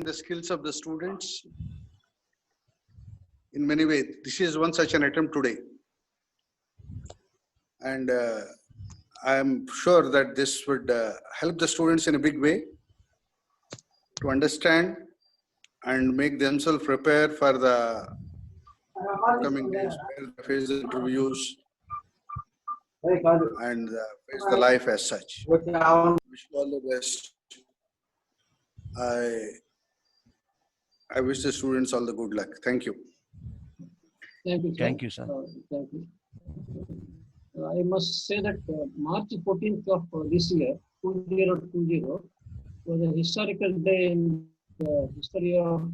the skills of the students in many ways. This is one such an attempt today. And I am sure that this would help the students in a big way to understand and make themselves prepare for the upcoming days where they face the interviews and face the life as such. Wish you all the best. I wish the students all the good luck. Thank you. Thank you, sir. Thank you, sir. Thank you. I must say that March 14th of this year, 2020, was a historical day in the history of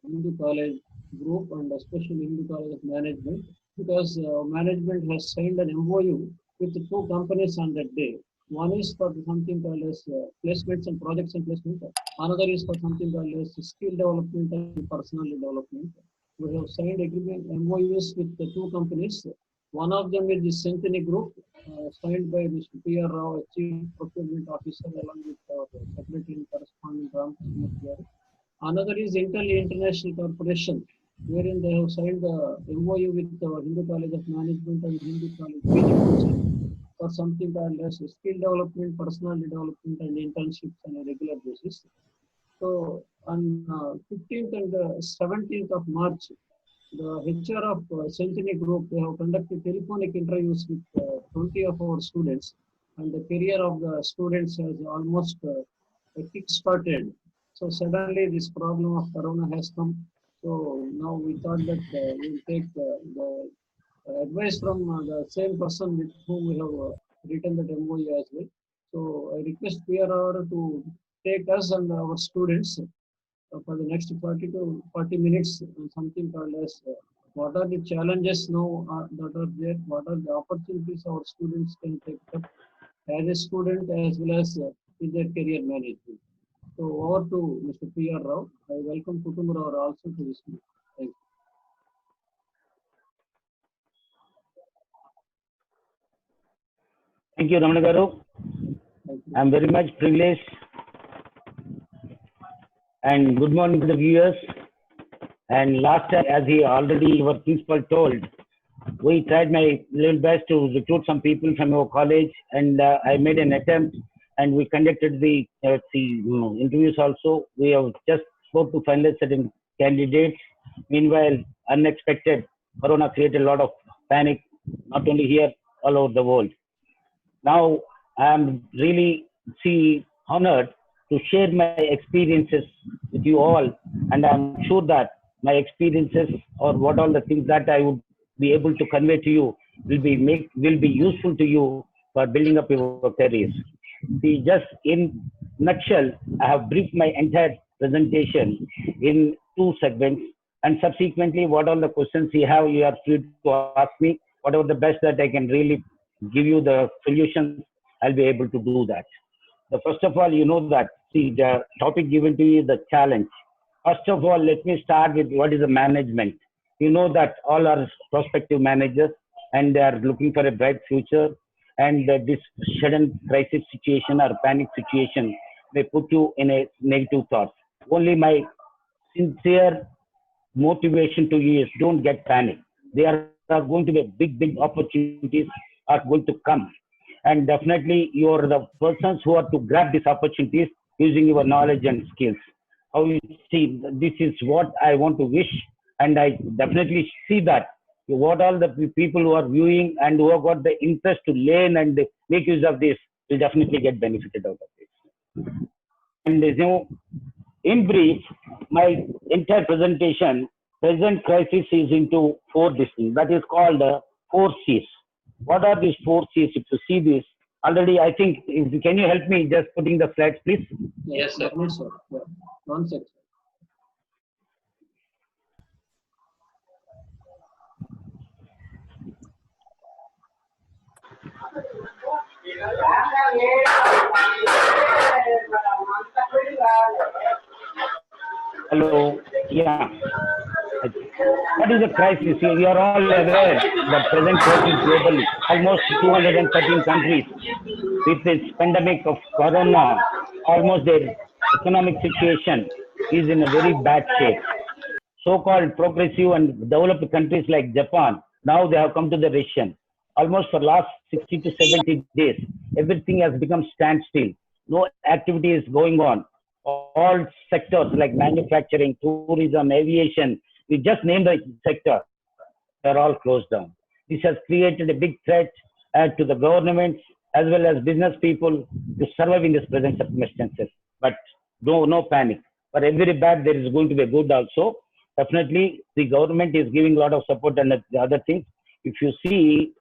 Hindu College Group and especially Hindu College of Management, because management has signed an MOU with the two companies on that day. One is for something called as placements and projects and placement. Another is for something called as skill development and personal development. We have signed agreement MOUs with the two companies. One of them is the Symphony Group, signed by Mr. P.R. Rao, Chief Procurement Officer, along with our Secretary and Correspondent Ram Kumar. Another is Intel International Corporation, wherein they have signed the MOU with the Hindu College of Management and Hindu College PG for something called as skill development, personal development, and internships on a regular basis. So on 15th and 17th of March, the HR of Symphony Group, they have conducted telephonic interviews with 20 of our students, and the career of the students has almost kick-started. So suddenly this problem of Corona has come. So now we thought that we'll take the advice from the same person with whom we have written that MOU as well. So I request PRR to take us and our students for the next 40 to 40 minutes on something called as what are the challenges now that are there, what are the opportunities our students can take up as a student as well as in their career management. So over to Mr. P.R. Rao. I welcome Kutumb Rao also to this meeting. Thank you. Thank you, Ramana Garu. I am very much privileged. And good morning to the viewers. And last time, as our principal told, we tried my little best to recruit some people from our college, and I made an attempt, and we conducted the interviews also. We have just spoke to finalize certain candidates. Meanwhile, unexpected Corona created a lot of panic, not only here, all over the world. Now, I am really honored to share my experiences with you all, and I'm sure that my experiences or what all the things that I would be able to convey to you will be useful to you for building up your careers. See, just in nutshell, I have briefed my entire presentation in 2 segments, and subsequently, what all the questions you have, you are free to ask me. Whatever the best that I can really give you the solutions, I'll be able to do that. So first of all, you know that, see, the topic given to you is the challenge. First of all, let me start with what is the management. You know that all are prospective managers and they are looking for a bright future, and this sudden crisis situation or panic situation may put you in a negative thought. Only my sincere motivation to you is don't get panic. There are going to be big opportunities are going to come. And definitely you are the persons who are to grab these opportunities using your knowledge and skills. How you see, this is what I want to wish, and I definitely see that what all the people who are viewing and who have got the interest to learn and make use of this will definitely get benefited out of this. And you know, in brief, my entire presentation, present crisis is into 4 distinct. That is called 4 C's. What are these 4 C's? If you see this already, I think, can you help me just putting the slides, please? Yes, sir. Yes, sir. Yeah. 1 second. Hello. Yeah. What is the crisis? We are all aware that present crisis globally, almost 213 countries with this pandemic of Corona, almost their economic situation is in a very bad shape. So-called progressive and developed countries like Japan, now they have come to the recession. Almost for last 60 to 70 days, everything has become standstill. No activity is going on. All sectors like manufacturing, tourism, aviation, we just name the sector, they're all closed down. This has created a big threat to the governments as well as business people to survive in this present circumstances. But no panic. For every bad, there is going to be a good also. Definitely, the government is giving a lot of support and the other things. If you see,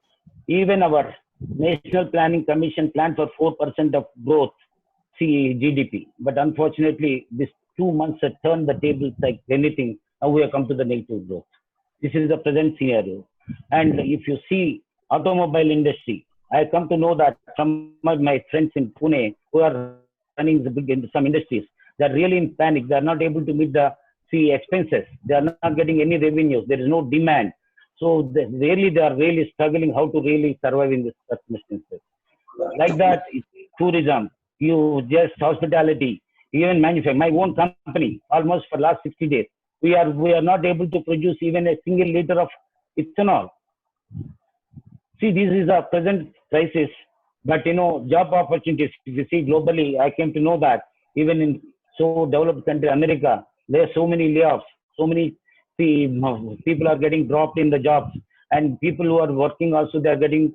even our National Planning Commission planned for 4% of growth, see GDP. But unfortunately, these 2 months have turned the tables like anything. Now we have come to the negative growth. This is the present scenario. And if you see automobile industry, I come to know that some of my friends in Pune who are running some industries, they're really in panic. They're not able to meet the expenses. They are not getting any revenues. There is no demand. So they are really struggling how to really survive in this circumstances. Like that, tourism, you just hospitality, even manufacturing. My own company, almost for last 60 days, we are not able to produce even a single liter of ethanol. See, this is a present crisis, but job opportunities, if you see globally, I came to know that even in so developed country, America, there are so many layoffs, so many people are getting dropped in the jobs, and people who are working also, they are getting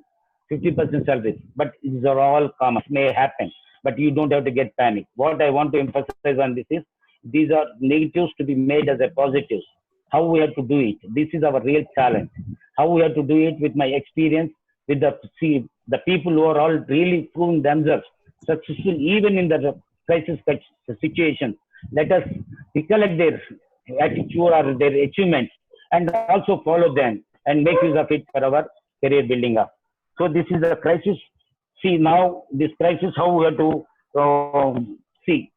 50% salaries. But these are all common, may happen, but you don't have to get panic. What I want to emphasize on this is, these are negatives to be made as a positives. How we have to do it. This is our real challenge. How we have to do it with my experience, with the people who are all really proving themselves successful even in the crisis situation. Let us recollect their attitude or their achievements and also follow them and make use of it for our career building up. So this is the crisis. See now this crisis, how we have to see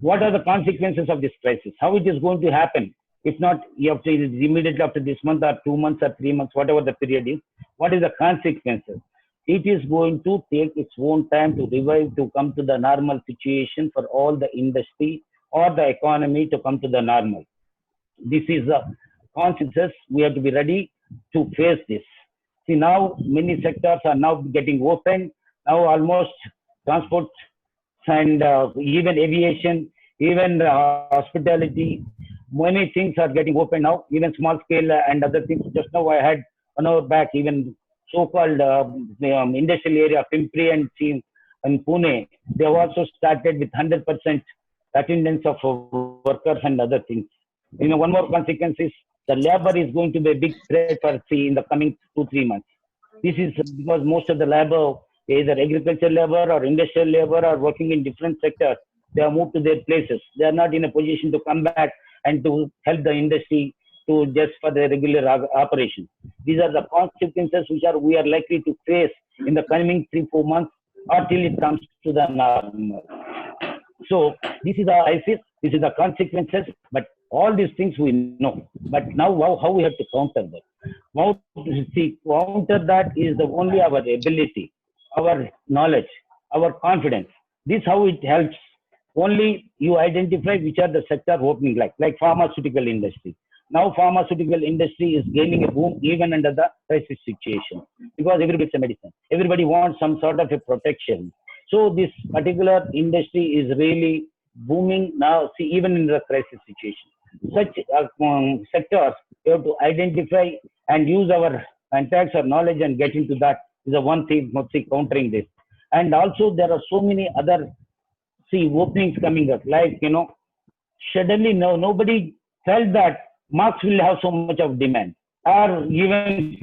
what are the consequences of this crisis, how it is going to happen. If not, you have to immediately after this month or 2 months or 3 months, whatever the period is, what is the consequences? It is going to take its own time to revive, to come to the normal situation for all the industry or the economy to come to the normal. This is the consequences. We have to be ready to face this. See now, many sectors are now getting open. Now almost transport and even aviation, even hospitality, many things are getting open now, even small scale and other things. Just now I had 1 hour back, even so-called industrial area, Pimpri and Pune, they have also started with 100% attendance of workers and other things. One more consequence is the labor is going to be a big threat for in the coming 2-3 months. This is because most of the labor, either agricultural labor or industrial labor, are working in different sectors. They have moved to their places. They are not in a position to come back and to help the industry to just for the regular operation. These are the consequences which we are likely to face in the coming 3-4 months or till it comes to the normal. So this is the ISIS, this is the consequences, but all these things we know. But now how we have to counter that? How to counter that is the only our ability, our knowledge, our confidence. This how it helps. Only you identify which are the sector opening, like pharmaceutical industry. Now pharmaceutical industry is gaining a boom even under the crisis situation because everybody gets a medicine. Everybody wants some sort of a protection. So this particular industry is really booming now. See, even in the crisis situation, such sectors we have to identify and use our contacts or knowledge and get into that is the one thing countering this. And also there are so many other openings coming up, like suddenly nobody felt that masks will have so much of demand, or even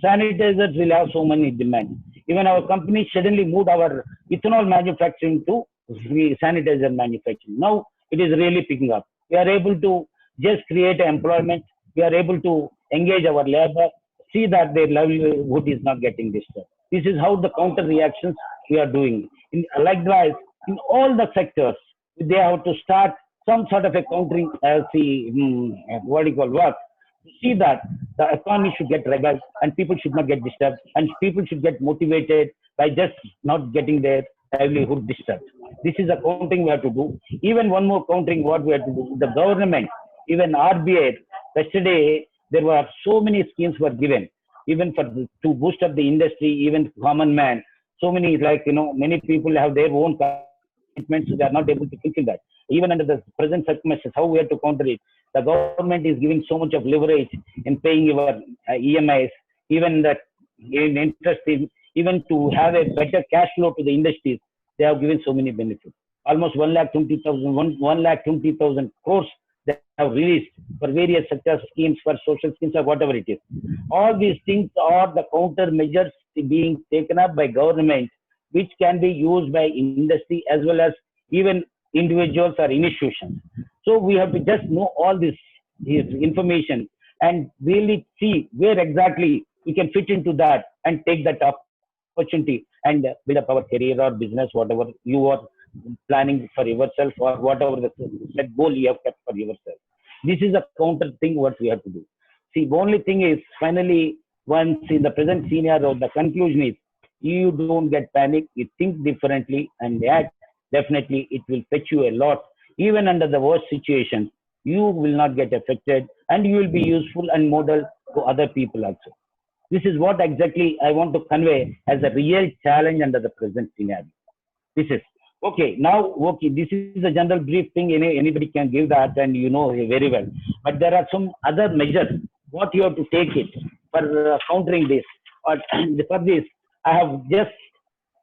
sanitizers will have so many demand. Even our company suddenly moved our ethanol manufacturing to sanitizer manufacturing. Now it is really picking up. We are able to just create employment. We are able to engage our labor, see that their livelihood is not getting disturbed. This is how the counter reactions we are doing. Likewise, in all the sectors, they have to start some sort of a countering work. See that the economy should get revived and people should not get disturbed and people should get motivated by just not getting their livelihood disturbed. This is a counting we have to do. Even one more counting what we have to do. The government, even RBI, yesterday there were so many schemes were given, even for to boost up the industry, even common man. So many many people have their own commitments, so they are not able to fulfill that. Even under the present circumstances, how we have to counter it? The government is giving so much of leverage in paying your EMIs, even that in interest, even to have a better cash flow to the industries. They have given so many benefits. Almost 1,20,000 crores they have released for various sector schemes, for social schemes, or whatever it is. All these things are the counter measures being taken up by government, which can be used by industry as well as even individuals or institutions. So we have to just know all this information and really see where exactly we can fit into that and take that opportunity and build up our career or business, whatever you are planning for yourself or whatever the set goal you have kept for yourself. This is a counter thing what we have to do. See, the only thing is finally, once in the present scenario, the conclusion is you don't get panic, you think differently and act. Definitely, it will fetch you a lot. Even under the worst situations, you will not get affected and you will be useful and model to other people also. This is what exactly I want to convey as a real challenge under the present scenario. This is okay. Now, okay, this is a general brief thing. Anybody can give that, and you know very well. But there are some other measures what you have to take it for countering this. Or for this, I have just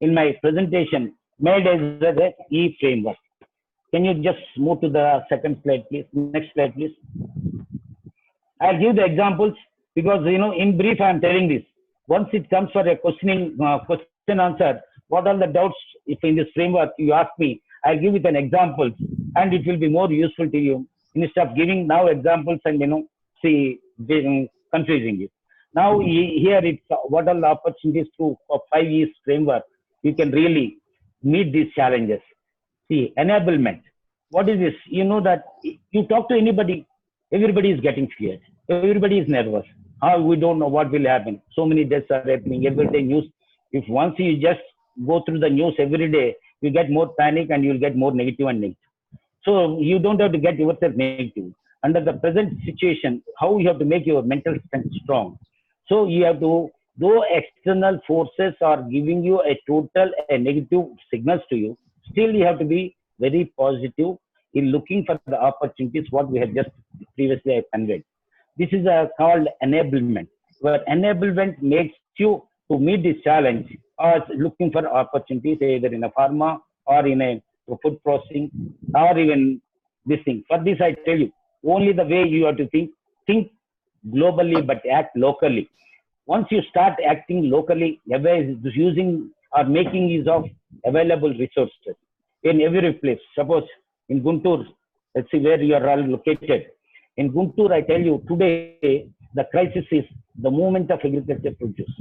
in my presentation made as the E framework. Can you just move to the second slide, please? Next slide, please. I'll give the examples because in brief I am telling this. Once it comes for a question answer, what are the doubts if in this framework you ask me, I'll give it an example and it will be more useful to you instead of giving now examples and confusing you. Now here it's what are the opportunities for 5 years framework you can really meet these challenges. See, enablement. What is this? You know that you talk to anybody, everybody is getting feared. Everybody is nervous. How we don't know what will happen. So many deaths are happening. Every day news. If once you just go through the news every day, you get more panic and you'll get more negative and negative. So you don't have to get yourself negative. Under the present situation, how you have to make your mental strength strong. So you have to, though external forces are giving you a total negative signals to you, still you have to be very positive in looking for the opportunities what we have just previously conveyed. This is called enablement, where enablement makes you to meet this challenge or looking for opportunities either in a pharma or in a food processing or even this thing. For this, I tell you, only the way you have to think globally but act locally. Once you start acting locally, using or making use of available resources in every place. Suppose in Guntur, let's see where you are all located. In Guntur, I tell you, today the crisis is the movement of agriculture produce.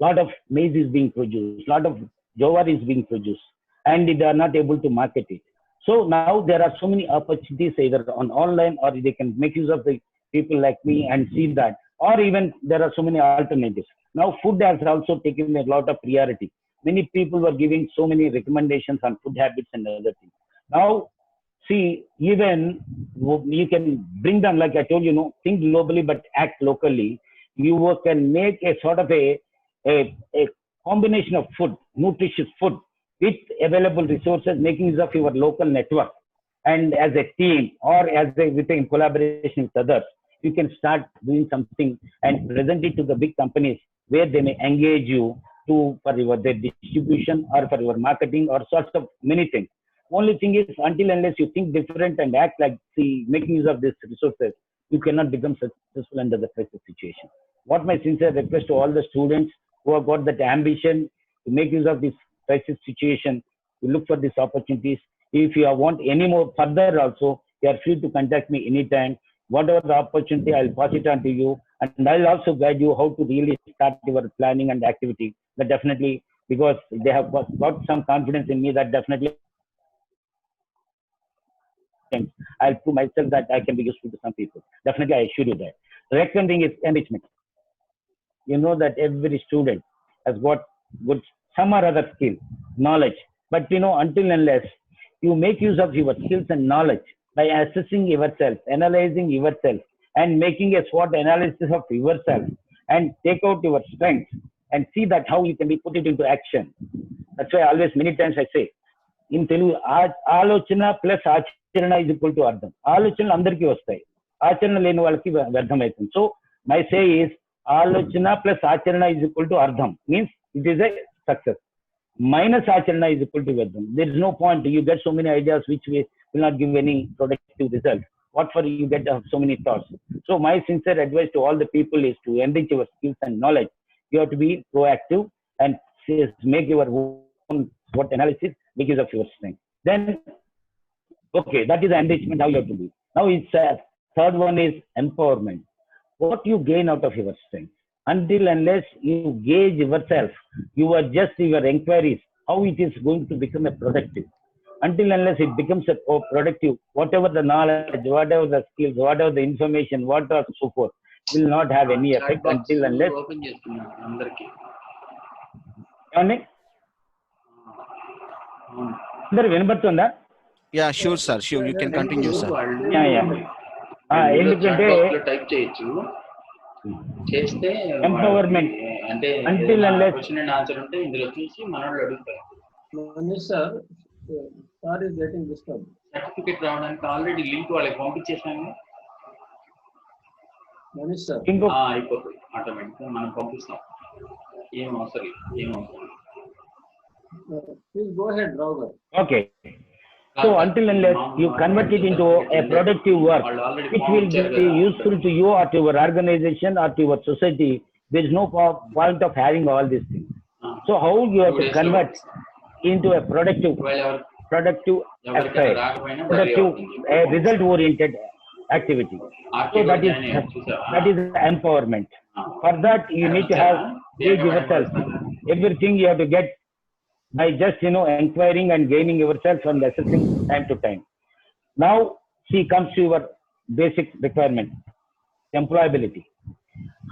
Lot of maize is being produced, lot of jowar is being produced, and they are not able to market it. So now there are so many opportunities either on online or they can make use of the people like me and see that, or even there are so many alternatives. Now food has also taken a lot of priority. Many people were giving so many recommendations on food habits and other things. Now, see, even you can bring them, like I told you, think globally but act locally. You can make a sort of a combination of food, nutritious food, with available resources, making use of your local network. And as a team or in collaboration with others, you can start doing something and present it to the big companies where they may engage you for their distribution or for your marketing or sorts of many things. Only thing is, until unless you think different and act like making use of these resources, you cannot become successful under the crisis situation. What my sincere request to all the students who have got that ambition to make use of this crisis situation, to look for these opportunities. If you want any more further also, you are free to contact me anytime. Whatever the opportunity, I'll pass it on to you. And I'll also guide you how to really start your planning and activity. But definitely, because they have got some confidence in me, that definitely I'll prove myself that I can be useful to some people. Definitely, I assure you that. The second thing is enrichment. You know that every student has got good some or other skill, knowledge, But until unless you make use of your skills and knowledge by assessing yourself, analyzing yourself, and making a SWOT analysis of yourself, and take out your strengths and see that how you can be put it into action. That's why always many times I say in Telugu, ఆలోచన plus ఆచరణ is equal to అర్థం. ఆలోచనలు అందరికీ వస్తాయి, ఆచరణ లేని వాళ్ళకి వ్యర్థమవుతుంది. So my say is ఆలోచన ప్లస్ ఆచరణ is equal to అర్థం, means it is a success. Minus acharana is equal to vyardham. There is no point. You get so many ideas which will not give any productive result. What for you get so many thoughts? So my sincere advice to all the people is to enrich your skills and knowledge. You have to be proactive and make your own SWOT analysis, make use of your strength. Then, okay, that is the enrichment how you have to be. Now it's third one is empowerment. What you gain out of your strength. Until unless you gauge yourself, you are just your inquiries, how it is going to become a productive. Until unless it becomes a productive, whatever the knowledge, whatever the skills, whatever the information, whatever so forth, will not have any effect until unless. Yeah, sure, sir. Sure, you can continue, sir. ఎందుకంటే చేస్తే empowerment అంటే until unless question and answer ఉంటే ఇందులో చూసి మనోళ్ళు అడుగుతారు. Manish sir, sir is getting disturbed. Certificate రావడానికి already link వాళ్ళకి పంపించేసాము. Manish sir. అయిపోతుంది ఆటోమేటిక్ మనం పంపిస్తాం. ఏం అవసరం లేదు. Please go ahead, Rao. Okay. So until unless you convert it into a productive work, which will be useful to you or to your organization or to your society, there is no point of having all these things. So how you have to convert into a productive affair, productive, result-oriented activity. So that is empowerment. For that you need to have gauge yourself. Everything you have to get by just inquiring and gaining yourself and assessing time to time. Now she comes to your basic requirement, employability.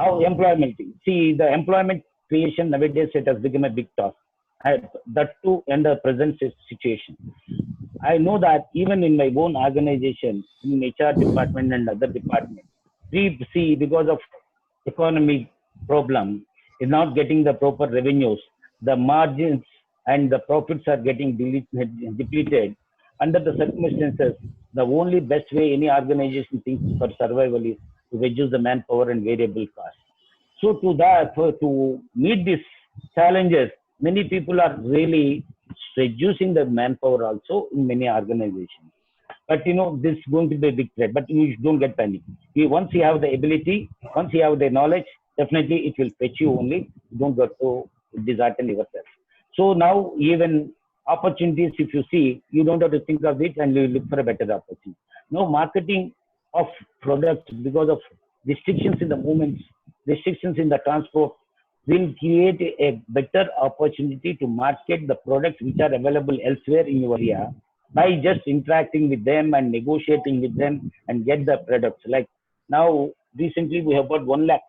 How employment? See, the employment creation nowadays, it has become a big task. That too in the present situation. I know that even in my own organization, in HR department and other departments, we see because of economic problem, is not getting the proper revenues, the margins and the profits are getting depleted. Under the circumstances, the only best way any organization thinks for survival is to reduce the manpower and variable cost. So to meet these challenges, many people are really reducing the manpower also in many organizations. But this is going to be a big threat. But you don't get panic. Once you have the ability, once you have the knowledge, definitely it will fetch you only. Don't get to dishearten yourself. So now even opportunities, if you see, you don't have to think of it and you look for a better opportunity. Now marketing of products, because of restrictions in the movements, restrictions in the transport, will create a better opportunity to market the products which are available elsewhere in your area by just interacting with them and negotiating with them and get the products. Like now recently we have got 1 lakh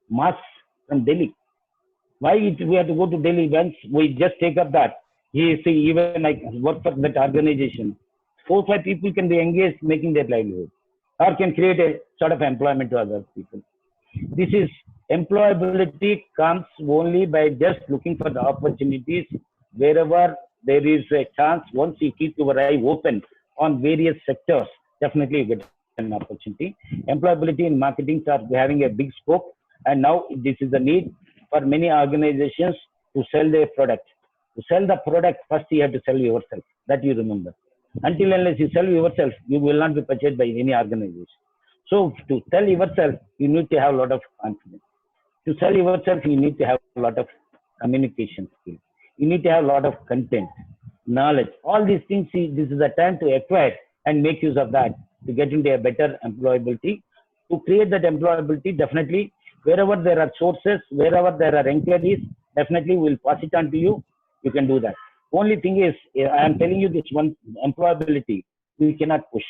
masks from Delhi. Why we have to go to Delhi? Once we just take up that, even I work for that organization, 4 or 5 people can be engaged making their livelihood, or can create a sort of employment to other people. This is employability comes only by just looking for the opportunities wherever there is a chance. Once you keep your eye open on various sectors, definitely you get an opportunity. Employability in marketing are having a big scope, and now this is the need for many organizations to sell their product. To sell the product, first you have to sell yourself. That you remember. Until unless you sell yourself, you will not be purchased by any organization. So to sell yourself, you need to have a lot of confidence. To sell yourself, you need to have a lot of communication skills. You need to have a lot of content, knowledge. All these things, see, this is the time to acquire and make use of that to get into a better employability. To create that employability, definitely, wherever there are sources, wherever there are inquiries, definitely we'll pass it on to you. You can do that. Only thing is, I am telling you this one, employability, we cannot push.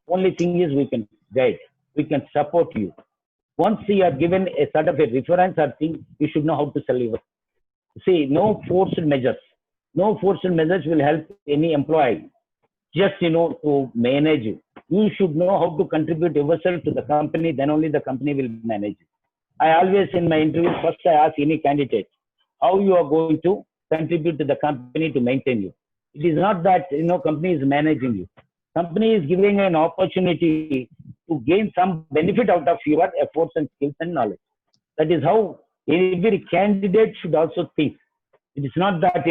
Only thing is we can guide, we can support you. Once you are given a sort of a reference or thing, you should know how to sell your. See, no forced measures, No forceful measures will help any employee. Just, to manage you. You should know how to contribute yourself to the company, then only the company will manage you. I always, in my interview, first I ask any candidate, how you are going to contribute to the company to maintain you. It is not that, company is managing you. Company is giving an opportunity to gain some benefit out of your efforts and skills and knowledge. That is how every candidate should also think. It is not that,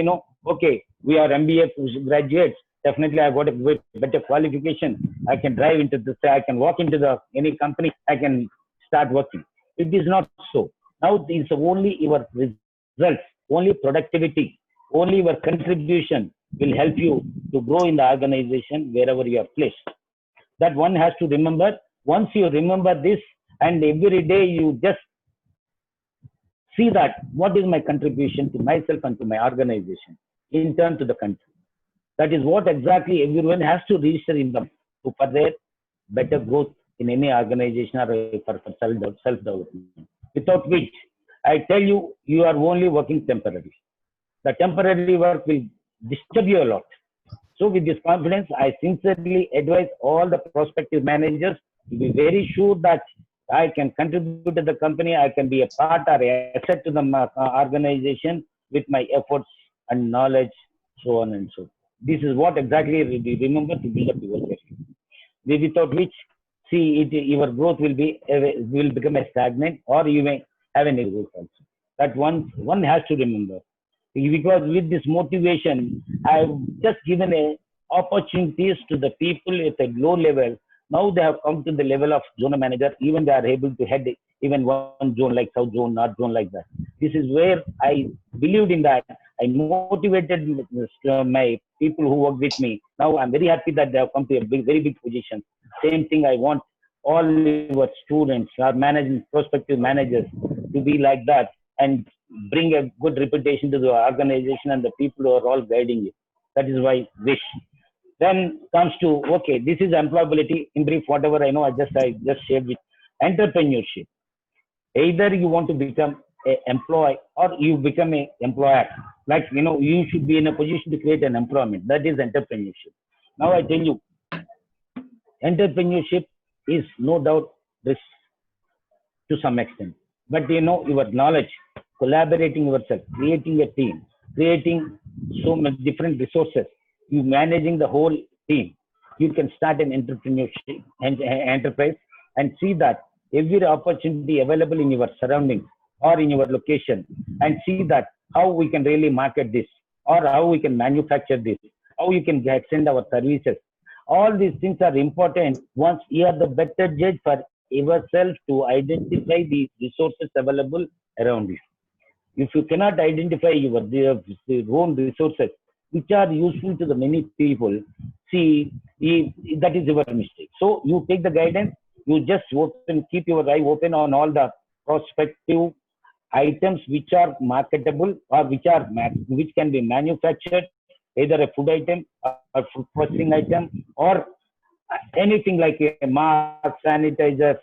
okay, we are MBA graduates. Definitely, I got a better qualification. I can drive into this. I can walk into any company. I can start working. It is not so. Now, it's only your results, only productivity, only your contribution will help you to grow in the organization wherever you are placed. That one has to remember. Once you remember this, and every day you just see that what is my contribution to myself and to my organization in turn to the country. That is what exactly everyone has to register in them to further better growth in any organization or for self-development. Without which, I tell you, you are only working temporarily. The temporary work will disturb you a lot. So with this confidence, I sincerely advise all the prospective managers to be very sure that I can contribute to the company, I can be a part or asset to the organization with my efforts and knowledge, so on and so forth. This is what exactly we remember to build up your career. Without which, your growth will become a stagnant, or you may have any growth also. That one has to remember. Because with this motivation, I've just given opportunities to the people at a low level. Now they have come to the level of zone manager. Even they are able to head even one zone like South Zone, North Zone like that. This is where I believed in that. I motivated my people who work with me. Now I'm very happy that they have come to a very big position. Same thing I want all your students, our prospective managers to be like that and bring a good reputation to the organization and the people who are all guiding you. That is why wish. Then comes to, okay, this is employability. In brief, whatever I know, I just shared with entrepreneurship. Either you want to become an employee or you become an employer. Like, you should be in a position to create an employment. That is entrepreneurship. Now I tell you, entrepreneurship is no doubt risk to some extent. But your knowledge, collaborating yourself, creating a team, creating so many different resources, you managing the whole team, you can start an entrepreneurship and enterprise and see that every opportunity available in your surroundings or in your location, and see that how we can really market this or how we can manufacture this, how you can extend our services. All these things are important. Once you are the better judge for yourself to identify the resources available around you. If you cannot identify your own resources, which are useful to the many people, that is your mistake. So you take the guidance, you just keep your eye open on all the prospective items which are marketable or which can be manufactured, either a food item or food processing item or anything like a mask, sanitizers,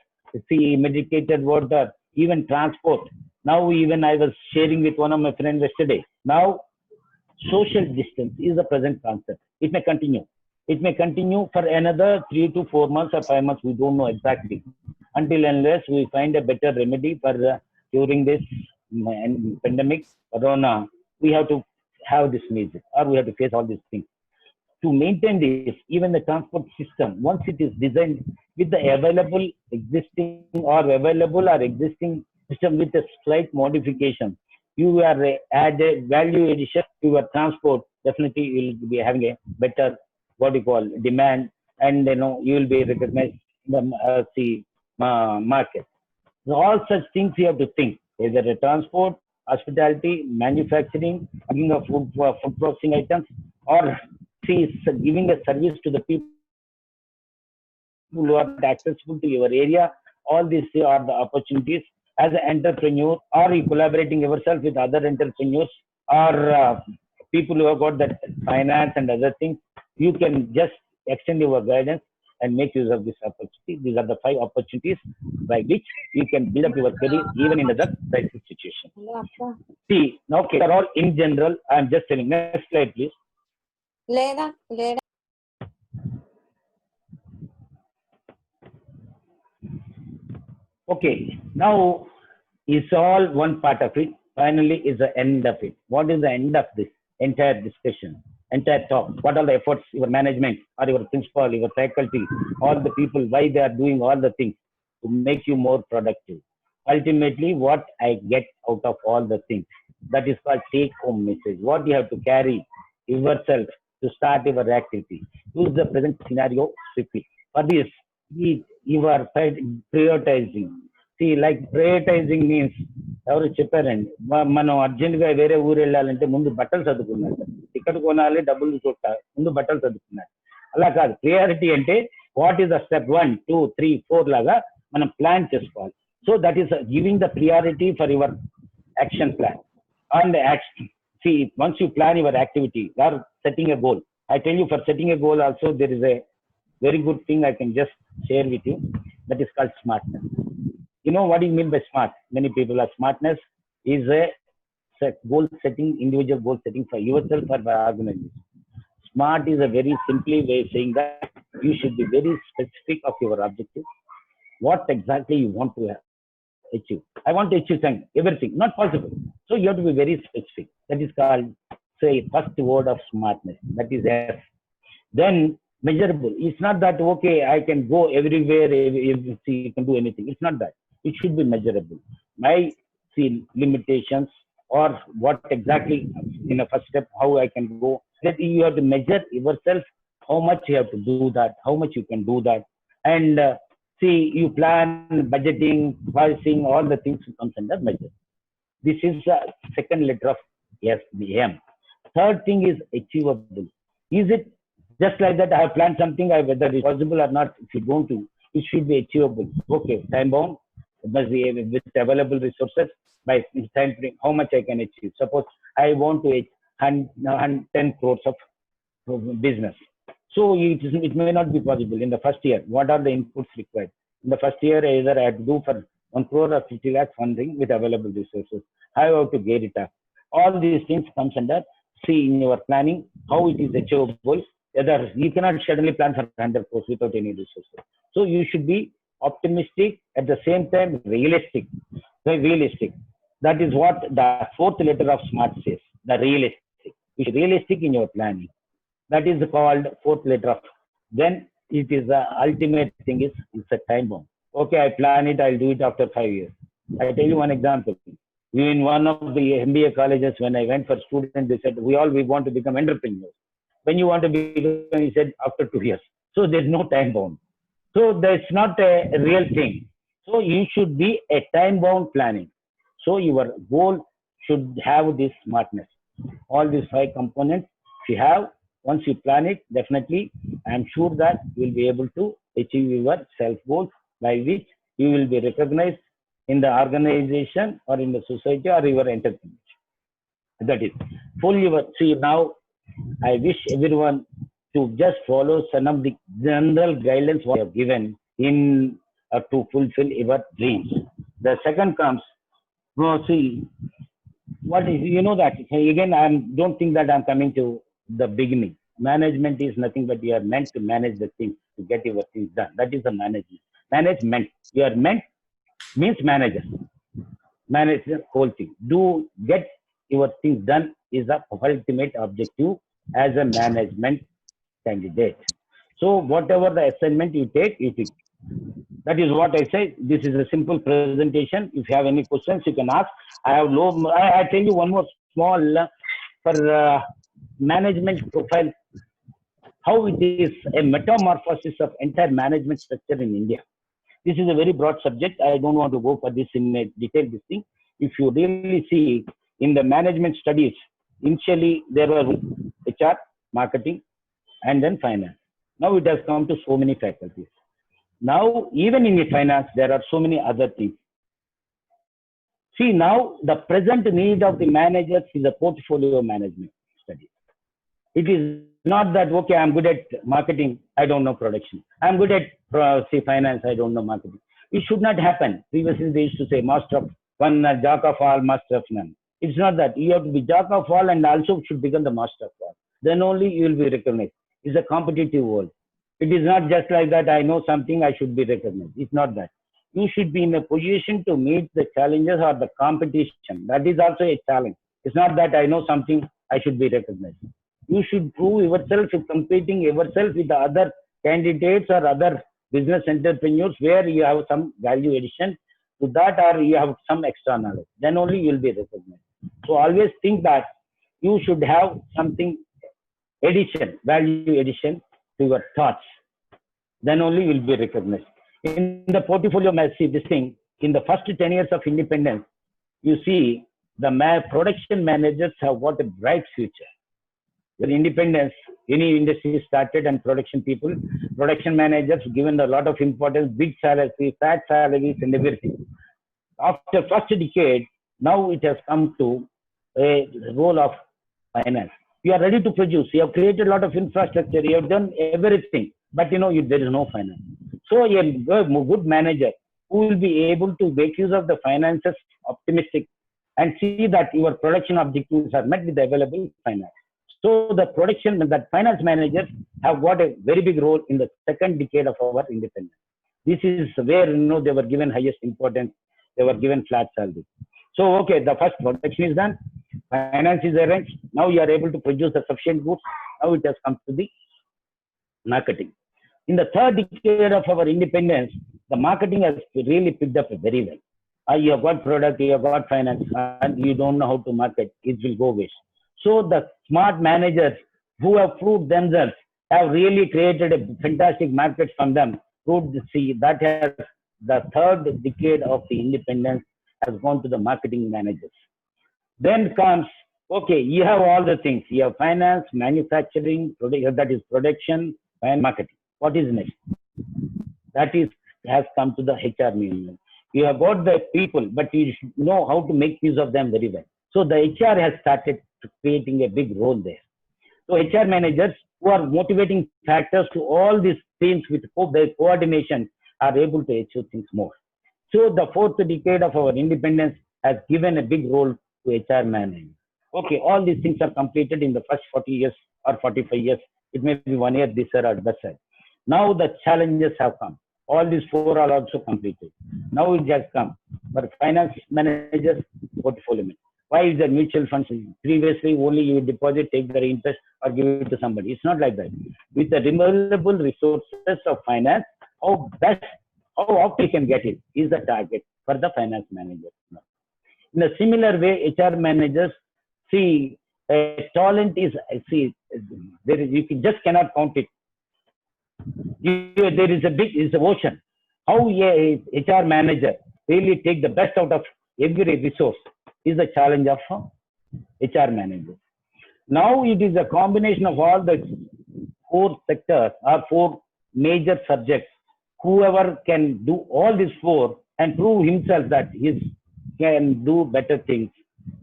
medicated water, even transport. Now even I was sharing with one of my friends yesterday. Now social distance is the present concept. It may continue. It may continue for another 3 to 4 months or 5 months. We don't know exactly. Until unless we find a better remedy for during this pandemic, corona, we have to have this measure or we have to face all these things. To maintain this, even the transport system, once it is designed with the existing system with a slight modification, you are add a value addition to your transport. Definitely, you will be having a better demand, and you will be recognized in the market. So all such things you have to think. Either a transport, hospitality, manufacturing, giving a food processing items, or giving a service to the people who are accessible to your area. All these are the opportunities as an entrepreneur, or you collaborating yourself with other entrepreneurs or people who have got that finance and other things. You can just extend your guidance and make use of this opportunity. These are the 5 opportunities by which you can build up your career even in the crisis situation. See, okay, they're all in general. I'm just telling. Next slide, please. Okay, now it's all one part of it. Finally, is the end of it. What is the end of this entire discussion, entire talk? What are the efforts your management or your principal, your faculty, all the people, why they are doing all the things to make you more productive? Ultimately, what I get out of all the things, that is called take-home message. What you have to carry yourself to start your activity. Use the present scenario quickly. For this, you are prioritizing. See, like prioritizing means, ఎవరు చెప్పారండి మనం అర్జెంటుగా వేరే ఊరు వెళ్ళాలంటే ముందు బట్టలు చదువుకున్నాడు, టికెట్ కొనాలి, డబ్బులు చుట్టా ముందు బట్టలు చదువుకున్నాడు. అలా కాదు, ప్రియారిటీ అంటే వాట్ ఈస్ ద స్టెప్ 1, 2, 3, 4 లాగా మనం ప్లాన్ చేసుకోవాలి. So that is giving the priority for your action plan and action. See, once you plan your activity, you are setting a goal. I tell you, for setting a goal also, there is a very good thing I can just share with you. That is called smartness. You know what do you mean by smart? Many people are smartness is a goal setting, individual goal setting for yourself or by organization. Smart is a very simply way of saying that you should be very specific of your objective. What exactly you want to achieve. I want to achieve everything. Not possible. So you have to be very specific. That is called, say, first word of smartness. That is S. Then measurable. It's not that, okay, I can go everywhere, see, you can do anything. It's not that. It should be measurable. My limitations or what exactly in a first step, how I can go. That you have to measure yourself, how much you have to do that, how much you can do that. And see, you plan, budgeting, pricing, all the things comes under measure. This is the second letter of S, the M. Third thing is achievable. Is it just like that? I have planned something, whether it's possible or not, if you don't do, it should be achievable. Okay, time bound, it must be with available resources by time frame, how much I can achieve. Suppose I want to achieve 10 crores of business. So it may not be possible in the first year. What are the inputs required? In the first year, either I have to do for 1 crore or 50 lakh funding with available resources. How I have to get it up. All these things comes under, see, in your planning, how it is achievable. Whether you cannot suddenly plan for 100 crores without any resources. So you should be optimistic, at the same time realistic. Very realistic. That is what the fourth letter of SMART says. The realistic. You should be realistic in your planning. That is called fourth letter of. Then it is the ultimate thing is it's a time bomb. Okay, I plan it, I'll do it after 5 years. I tell you one example. In one of the MBA colleges, when I went for students, they said, we want to become entrepreneurs. When you want to become, he said, after 2 years. So there's no time bound. So that's not a real thing. So you should be a time bound planning. So your goal should have this smartness. All these 5 components, if you have, once you plan it, definitely, I'm sure that you will be able to achieve your self goals, by which you will be recognized in the organization or in the society or your enterprise. That is full your. See, now I wish everyone to just follow some of the general guidelines what I have given in to fulfill your dreams. The second comes, see, what is, you know that, again, don't think that I'm coming to the beginning. Management is nothing but you are meant to manage the things, to get your things done. That is the management. Management. You are meant means manager. Manage the whole thing. Do get your things done is the ultimate objective as a management candidate. So whatever the assignment you take, you take. That is what I say. This is a simple presentation. If you have any questions, you can ask. I tell you one more small for management profile, how it is a metamorphosis of entire management structure in India. This is a very broad subject. I don't want to go for this in detail. This thing. If you really see in the management studies, initially there were HR, marketing, and then finance. Now it has come to so many faculties. Now, even in the finance, there are so many other things. See, now the present need of the managers is a portfolio management study. It is Not that, okay, I'm good at marketing, I don't know production. I'm good at say finance, I don't know marketing. It should not happen. Previously they used to say master of one, jack of all, master of none. It's not that. You have to be jack of all and also should become the master of all. Then only you will be recognized. It's a competitive world. It is not just like that, I know something, I should be recognized. It's not that. You should be in a position to meet the challenges or the competition. That is also a challenge. It's not that I know something, I should be recognized. You should prove yourself, competing yourself with the other candidates or other business entrepreneurs where you have some value addition to that or you have some extra knowledge. Then only you will be recognized. So always think that you should have something addition, value addition to your thoughts. Then only you will be recognized. In the portfolio, see this thing, in the first 10 years of independence, you see the production managers have got a bright future. With independence, any industry started and production people, production managers given a lot of importance, big salaries, fat salaries and everything. After first decade, now it has come to a role of finance. You are ready to produce. You have created a lot of infrastructure. You have done everything, but there is no finance. So a good manager who will be able to make use of the finances optimistic and see that your production objectives are met with the available finance. So the finance managers have got a very big role in the second decade of our independence. This is where they were given highest importance. They were given flat salary. So okay, the first production is done, finance is arranged. Now you are able to produce the sufficient goods. Now it has come to the marketing. In the third decade of our independence, the marketing has really picked up very well. You have got product, you have got finance, and you don't know how to market. It will go waste. So the smart managers who have proved themselves have really created a fantastic market from them. That has the third decade of the independence has gone to the marketing managers. Then comes, okay, you have all the things. You have finance, manufacturing, that is production and marketing. What is next? That has come to the HR management. You have got the people, but you should know how to make use of them very well. So the HR has started creating a big role there. So HR managers who are motivating factors to all these teams with their coordination are able to achieve things more. So the fourth decade of our independence has given a big role to HR management. Okay, all these things are completed in the first 40 years or 45 years. It may be 1 year this year or that side. Now the challenges have come. All these four are also completed. Now it has come. But finance managers, portfolio managers. Why is the mutual funds? Previously, only you deposit, take the interest, or give it to somebody. It's not like that. With the available resources of finance, how often you can get it is the target for the finance manager. In a similar way, HR managers talent is you just cannot count it. There is a ocean. How a HR manager really take the best out of every resource is the challenge of HR managers. Now it is a combination of all the four sectors or four major subjects. Whoever can do all these four and prove himself that he can do better things,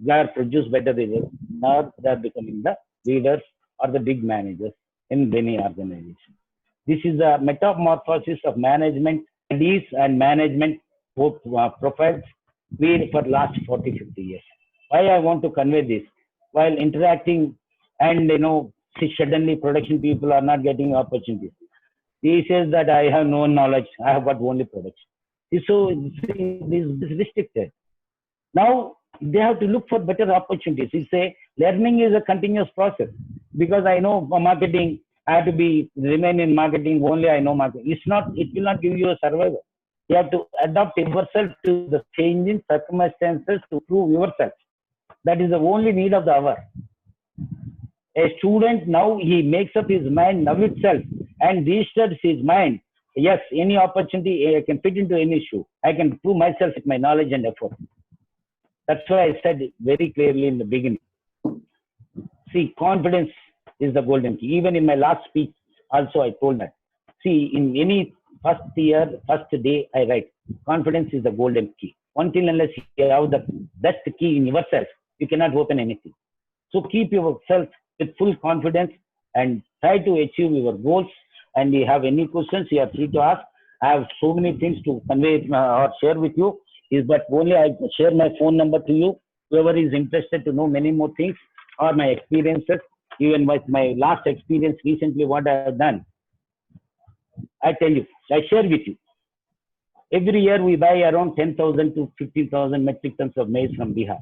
they are produce better results, now they are becoming the leaders or the big managers in many organizations. This is a metamorphosis of management studies and management profiles for last 40-50 years. Why I want to convey this? While interacting and suddenly production people are not getting opportunities. He says that I have no knowledge, I have got only production. So this is restricted. Now they have to look for better opportunities. He say learning is a continuous process because I know marketing, I have to remain in marketing, only I know marketing. It will not give you a survival. You have to adapt yourself to the changing circumstances to prove yourself. That is the only need of the hour. A student now, he makes up his mind now itself and registers his mind. Yes, any opportunity, I can fit into any issue. I can prove myself with my knowledge and effort. That's why I said very clearly in the beginning. See, confidence is the golden key. Even in my last speech, also I told that. See, in any first day, I write, confidence is the golden key. Until unless you have the best key in yourself, you cannot open anything. So keep yourself with full confidence and try to achieve your goals. And you have any questions, you are free to ask. I have so many things to convey or share with you. Is that only I share my phone number to you. Whoever is interested to know many more things or my experiences, even with my last experience recently, what I have done, I tell you, I share with you. Every year we buy around 10,000 to 15,000 metric tons of maize from Bihar.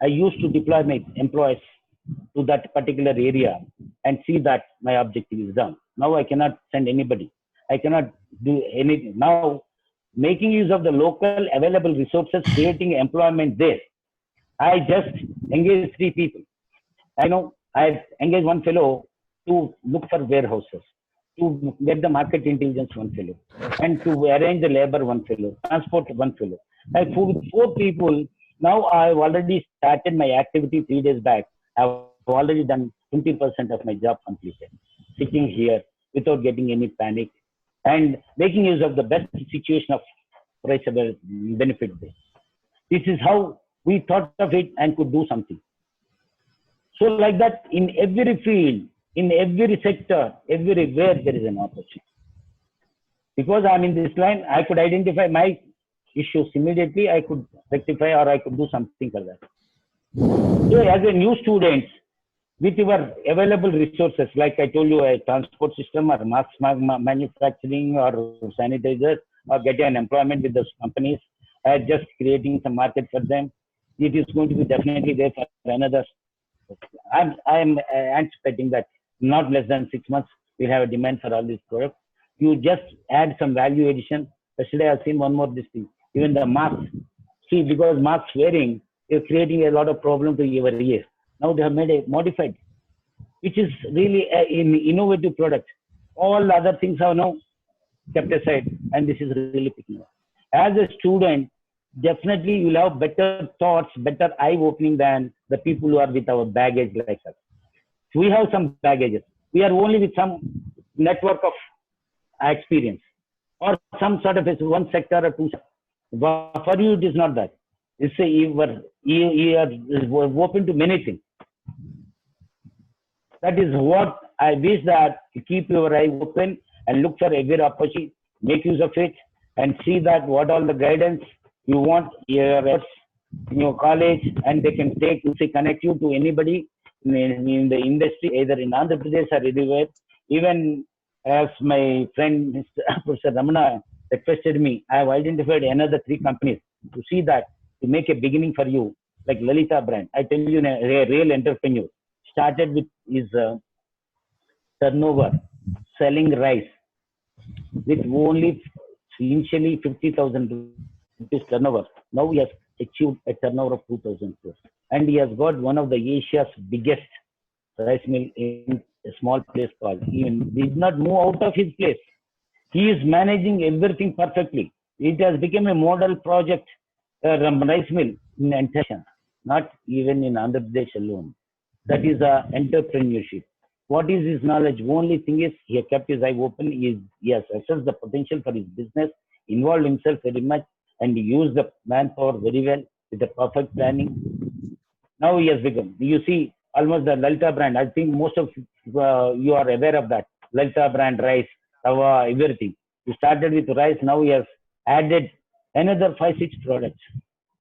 I used to deploy my employees to that particular area and see that my objective is done. Now I cannot send anybody. I cannot do anything. Now, making use of the local available resources, creating employment there. I just engage 3 people. I engage one fellow to look for warehouses, to get the market intelligence, one fellow, and to arrange the labor, one fellow, transport, one fellow. Like 4 people. Now I've already started my activity 3 days back. I've already done 20% of my job completed. Sitting here without getting any panic and making use of the best situation of price benefit there. This is how we thought of it and could do something. So like that, in every field, in every sector, everywhere there is an opportunity. Because I'm in this line, I could identify my issues immediately, I could rectify or I could do something for that. So as a new student, with your available resources, like I told you, a transport system or mass manufacturing or sanitizers, or get an employment with those companies, just creating some market for them, it is going to be definitely there for another. I'm anticipating that not less than 6 months, we'll have a demand for all these products. You just add some value addition. Yesterday I've seen one more this thing. Even the mask. See, because mask wearing is creating a lot of problem to your ears. Now they have made a modified, which is really an innovative product. All other things are now kept aside, and this is really picking up. As a student, definitely you'll have better thoughts, better eye-opening than the people who are with our baggage like us. We have some baggages. We are only with some network of experience or some sort of one sector or 2 sectors. For you, it is not that. It's a, you are open to many things. That is what I wish, that you keep your eye open and look for every opportunity, make use of it, and see that what all the guidance you want in your college, and they can connect you to anybody in the industry, either in Andhra Pradesh or anywhere. Even as my friend Mr. Professor Ramana requested me, I have identified another 3 companies to see that, to make a beginning for you, like Lalita brand. I tell you, a real entrepreneur started with his turnover selling rice with only initially 50,000 rupees turnover. Now he has achieved a turnover of 2,000 crores, and he has got one of the Asia's biggest rice mill in a small place called. He did not move out of his place. He is managing everything perfectly. It has become a model project, rice mill in entire, not even in Andhra Pradesh alone. That is entrepreneurship. What is his knowledge? Only thing is, he has kept his eye open. He has assessed the potential for his business, involved himself very much, and he used the manpower very well with the perfect planning. Now he has become, you see, almost the Lalita brand. I think most of you are aware of that. Lalita brand rice, tawa, everything. He started with rice. Now he has added another 5-6 products.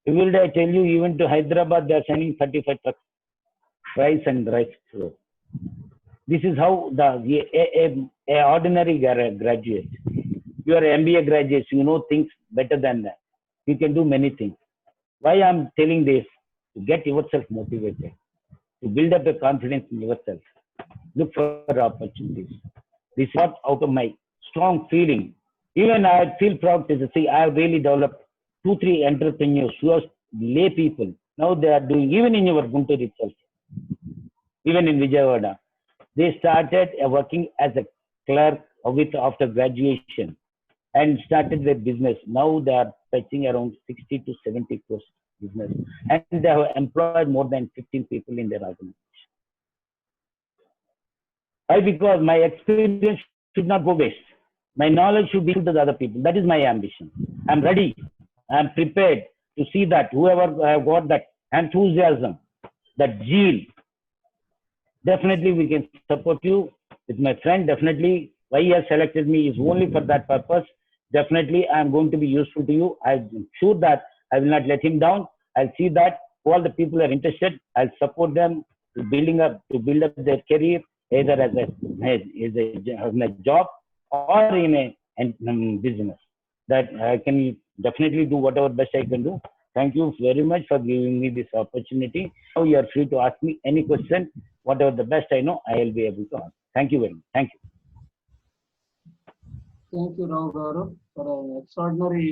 Every day I tell you, even to Hyderabad, they are sending 35 trucks, rice and rice flour. This is how the ordinary graduate, you are MBA graduates, you know things better than that. You can do many things. Why I'm telling this? To get yourself motivated, to build up a confidence in yourself. Look for opportunities. This is what out of my strong feeling. Even I feel proud to see I have really developed 2-3 entrepreneurs who are lay people. Now they are doing, even in your Guntur itself, even in Vijayawada. They started working as a clerk after graduation and started their business. Now they are fetching around 60 to 70 crores business, and they have employed more than 15 people in their organization. Why? Because my experience should not go waste. My knowledge should be to the other people. That is my ambition. I'm ready. I'm prepared to see that whoever got that enthusiasm, that zeal, definitely we can support you. With my friend, definitely why he has selected me is only for that purpose. Definitely I am going to be useful to you. I'm sure that I will not let him down. I'll see that all the people are interested. I'll support them to build up their career either in a job or in a business. That I can definitely do whatever best I can do. Thank you very much for giving me this opportunity. Now you are free to ask me any question. Whatever the best I know, I will be able to answer. Thank you very much. Thank you. Thank you, Rao Gaurav, for an extraordinary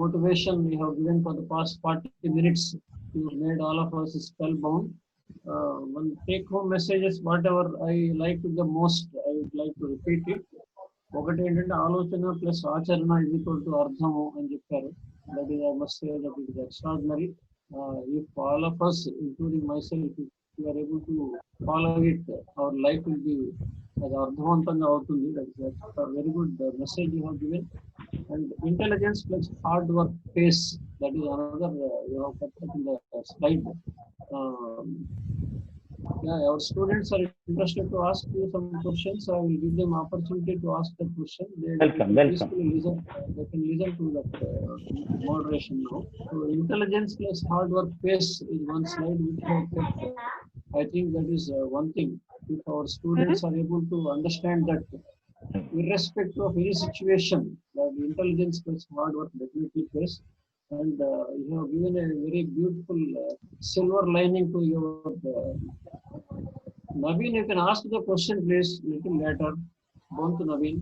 motivation we have given for the past 40 minutes. You made all of us spellbound. One take-home messages, whatever I liked the most, I would like to repeat it. ఒకటి ఏంటంటే ఆలోచన plus ఆచరణ ఇది to అర్థము అని చెప్పారు. That is I must say that it is extraordinary. If all of us including myself we are able to follow it, our life will be అది అర్థవంతంగా అవుతుంది. That is very good message you have given. And intelligence plus hard work pays, that is another you have kept in the slide. Yeah, our students are interested to ask you some questions. I will give them opportunity to ask the question. Welcome. They can listen to that moderation now. So intelligence plus hard work pace is one slide which I kept. I think that is one thing. If our students are able to understand that, irrespective of any situation, that intelligence plus hard work definitely pays. And you have given a very beautiful silver lining to your. Naveen, you can ask the question, please, little later. Born to Naveen.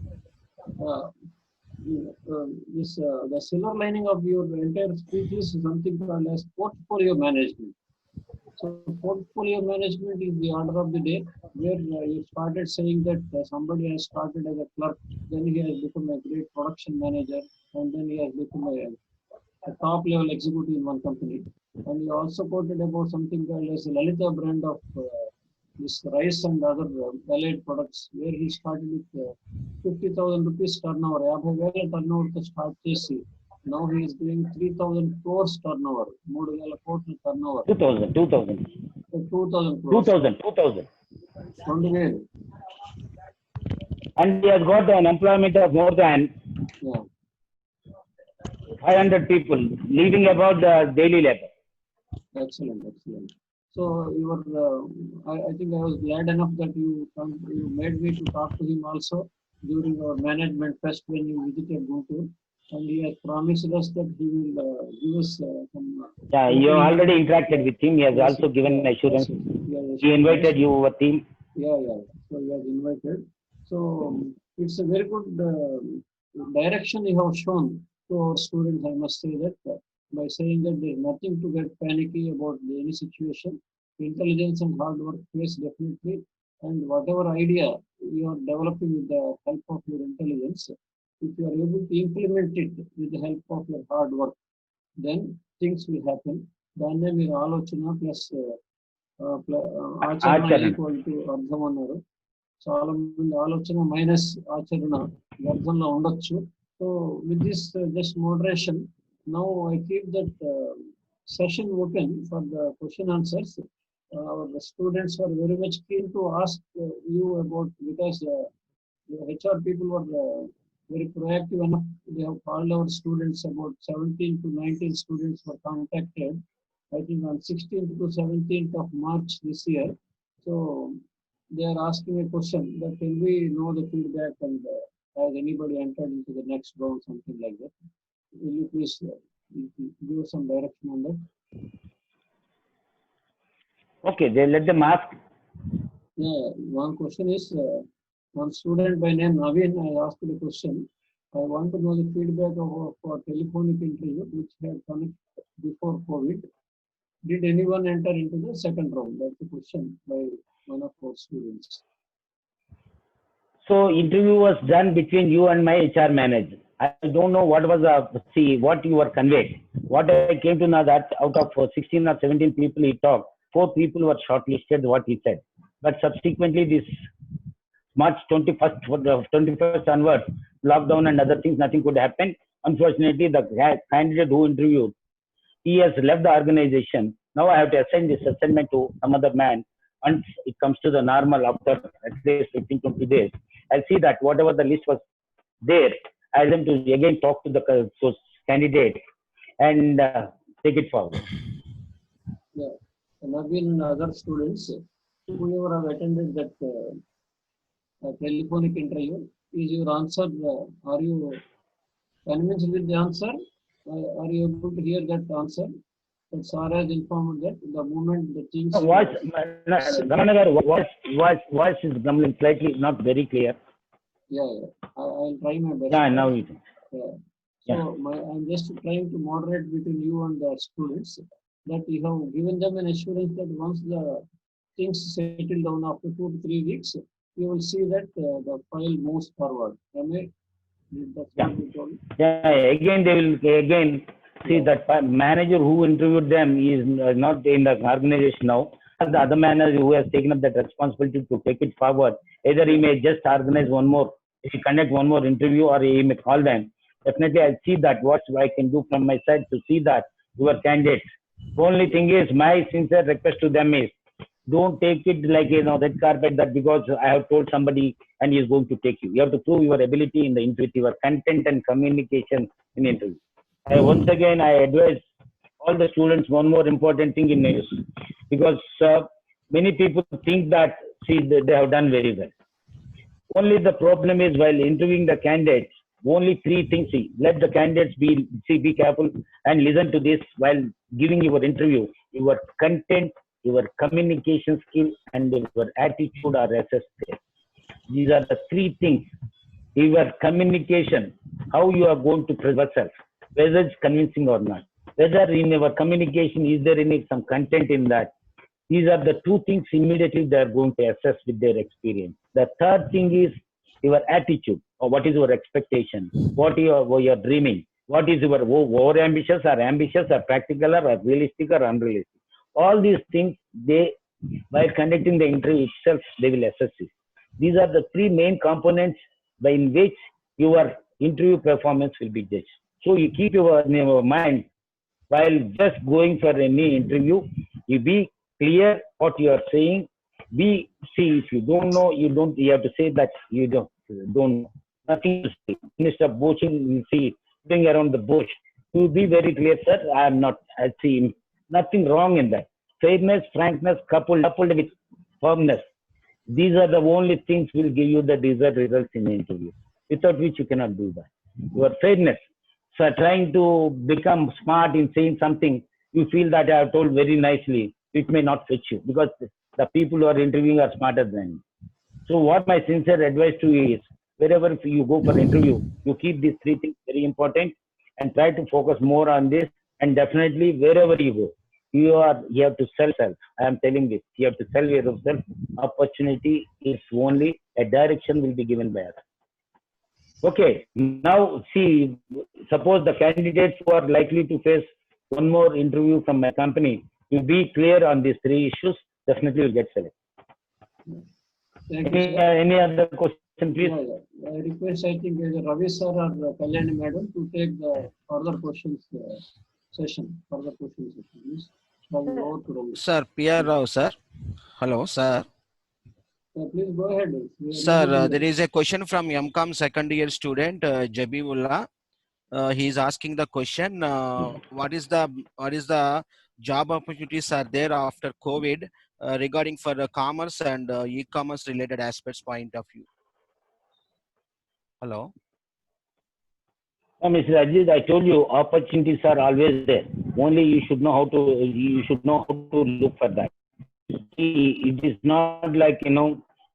The silver lining of your entire speech is something called as portfolio management. So, portfolio management is the order of the day, where you started saying that somebody has started as a clerk, then he has become a great production manager, and then he has become a top level executive in one company. And you also quoted about something called as Lalita brand of this rice and other allied products, where he started with 50,000 rupees turnover, 50,000 turnover to start chesi. Now he is doing 3,000 crores turnover, 3,000 crores turnover. 2,000 crores. 2,000. 2,000. And he has got an employment of more than 500 people, leaving about the daily labor. Excellent. So you were, I think I was glad enough that you made me to talk to him also during our management fest when you visited Guntur, and he has promised us that he will give us some. Yeah, you already interacted with him. He has also given assurance. He invited you, our team. Yeah. So he has invited. So it's a very good direction you have shown to our students. I must say that. By saying that there is nothing to get panicky about any situation. Intelligence and hard work pays definitely, and whatever idea you are developing with the help of your intelligence, if you are able to implement it with the help of your hard work, then things will happen. Then మీరు ఆలోచన plus ఆచరణ equal to అర్థం అన్నారు. చాలా మంది ఆలోచన minus ఆచరణ అర్థంలో ఉండొచ్చు. So with this just moderation, now I keep that session open for the question answers. The students are very much keen to ask you about, because the HR people were very proactive enough. They have called our students, about 17 to 19 students were contacted, I think on 16th to 17th of March this year. So they are asking a question that can we know the feedback and has anybody entered into the next round, something like that. Will you please give some direction on that? Okay, they let them ask. Yeah, one question is, one student by name Naveen, I asked the question. I want to know the feedback of a telephonic interview which had connected before COVID. Did anyone enter into the second round? That's the question by one of our students. So interview was done between you and my HR manager. I don't know what was what you were conveyed. What I came to know that out of 16 or 17 people he talked, 4 people were shortlisted, what he said. But subsequently this March 21st onwards, lockdown and other things, nothing could happen. Unfortunately, the candidate who interviewed, he has left the organization. Now I have to assign this assignment to some other man once it comes to the normal after at least 15, 20 days, I'll see that whatever the list was there, I'll them to again talk to the those candidates and take it forward. Yeah. And again, other students, whoever have attended that telephonic interview, is your answer, are you convinced with the answer? Are you able to hear that answer? That Sir has informed that the moment the things. Voice is coming slightly not very clear. Yeah, I'll try my best. Yeah, now you can. Yeah. So I'm just trying to moderate between you and the students, that you have given them an assurance that once the things settle down after 2 to 3 weeks, you will see that the file moves forward. Am I? That's Yeah. what you told me. Yeah, again they will again see that manager who interviewed them is not in the organization now. The other manager who has taken up that responsibility to take it forward, either he may just organize one more, if he conduct one more interview, or he may call them. Definitely, I'll see that what I can do from my side to see that your candidates. Only thing is, my sincere request to them is, don't take it like red carpet, that because I have told somebody and he is going to take you. You have to prove your ability in the interview, your content and communication in the interview. Once again, I advise all the students one more important thing in news, because many people think that they have done very well. Only the problem is while interviewing the candidates, only three things. Let the candidates be careful and listen to this while giving your interview. Your content, your communication skill, and your attitude are assessed there. These are the three things. Your communication, how you are going to present yourself, whether it's convincing or not. Whether in your communication, is there some content in that? These are the two things immediately they are going to assess with their experience. The third thing is your attitude, or what is your expectation, what you are dreaming, what is your over ambitious or practical or realistic or unrealistic. All these things, while conducting the interview itself, they will assess it. These are the three main components by in which your interview performance will be judged. So you keep your mind while just going for any interview, you be clear what you are saying. If you don't know, you have to say that you don't know. Nothing to say. Instead of bushing, going around the bush. To be very clear, sir, I am not, I see nothing wrong in that. Fairness, frankness, coupled with firmness. These are the only things will give you the desired results in the interview, without which you cannot do that. Your fairness. So trying to become smart in saying something, you feel that I have told very nicely, it may not fit you, because the people who are interviewing are smarter than you. So what my sincere advice to you is, wherever you go for interview, you keep these three things very important and try to focus more on this. And definitely wherever you go, you have to sell self. I am telling this, you have to sell yourself. Opportunity is only a direction will be given by us. Okay, now see, suppose the candidates who are likely to face one more interview from my company, you be clear on these three issues, definitely will get selected. Thank you, sir. Any other question, please? I request, I think, Ravi sir or Kalyani madam to take the further questions session. Please. Over to Ravi. Sir, PR Rao, sir. Hello, sir. Please go ahead. Sir, there is a question from MCOM second year student, Jabibullah. He is asking the question, what is the job opportunities are there after COVID regarding for commerce and e-commerce related aspects point of view? Hello. Mr. Ajit, I told you opportunities are always there. Only you should know how to look for that. It is not like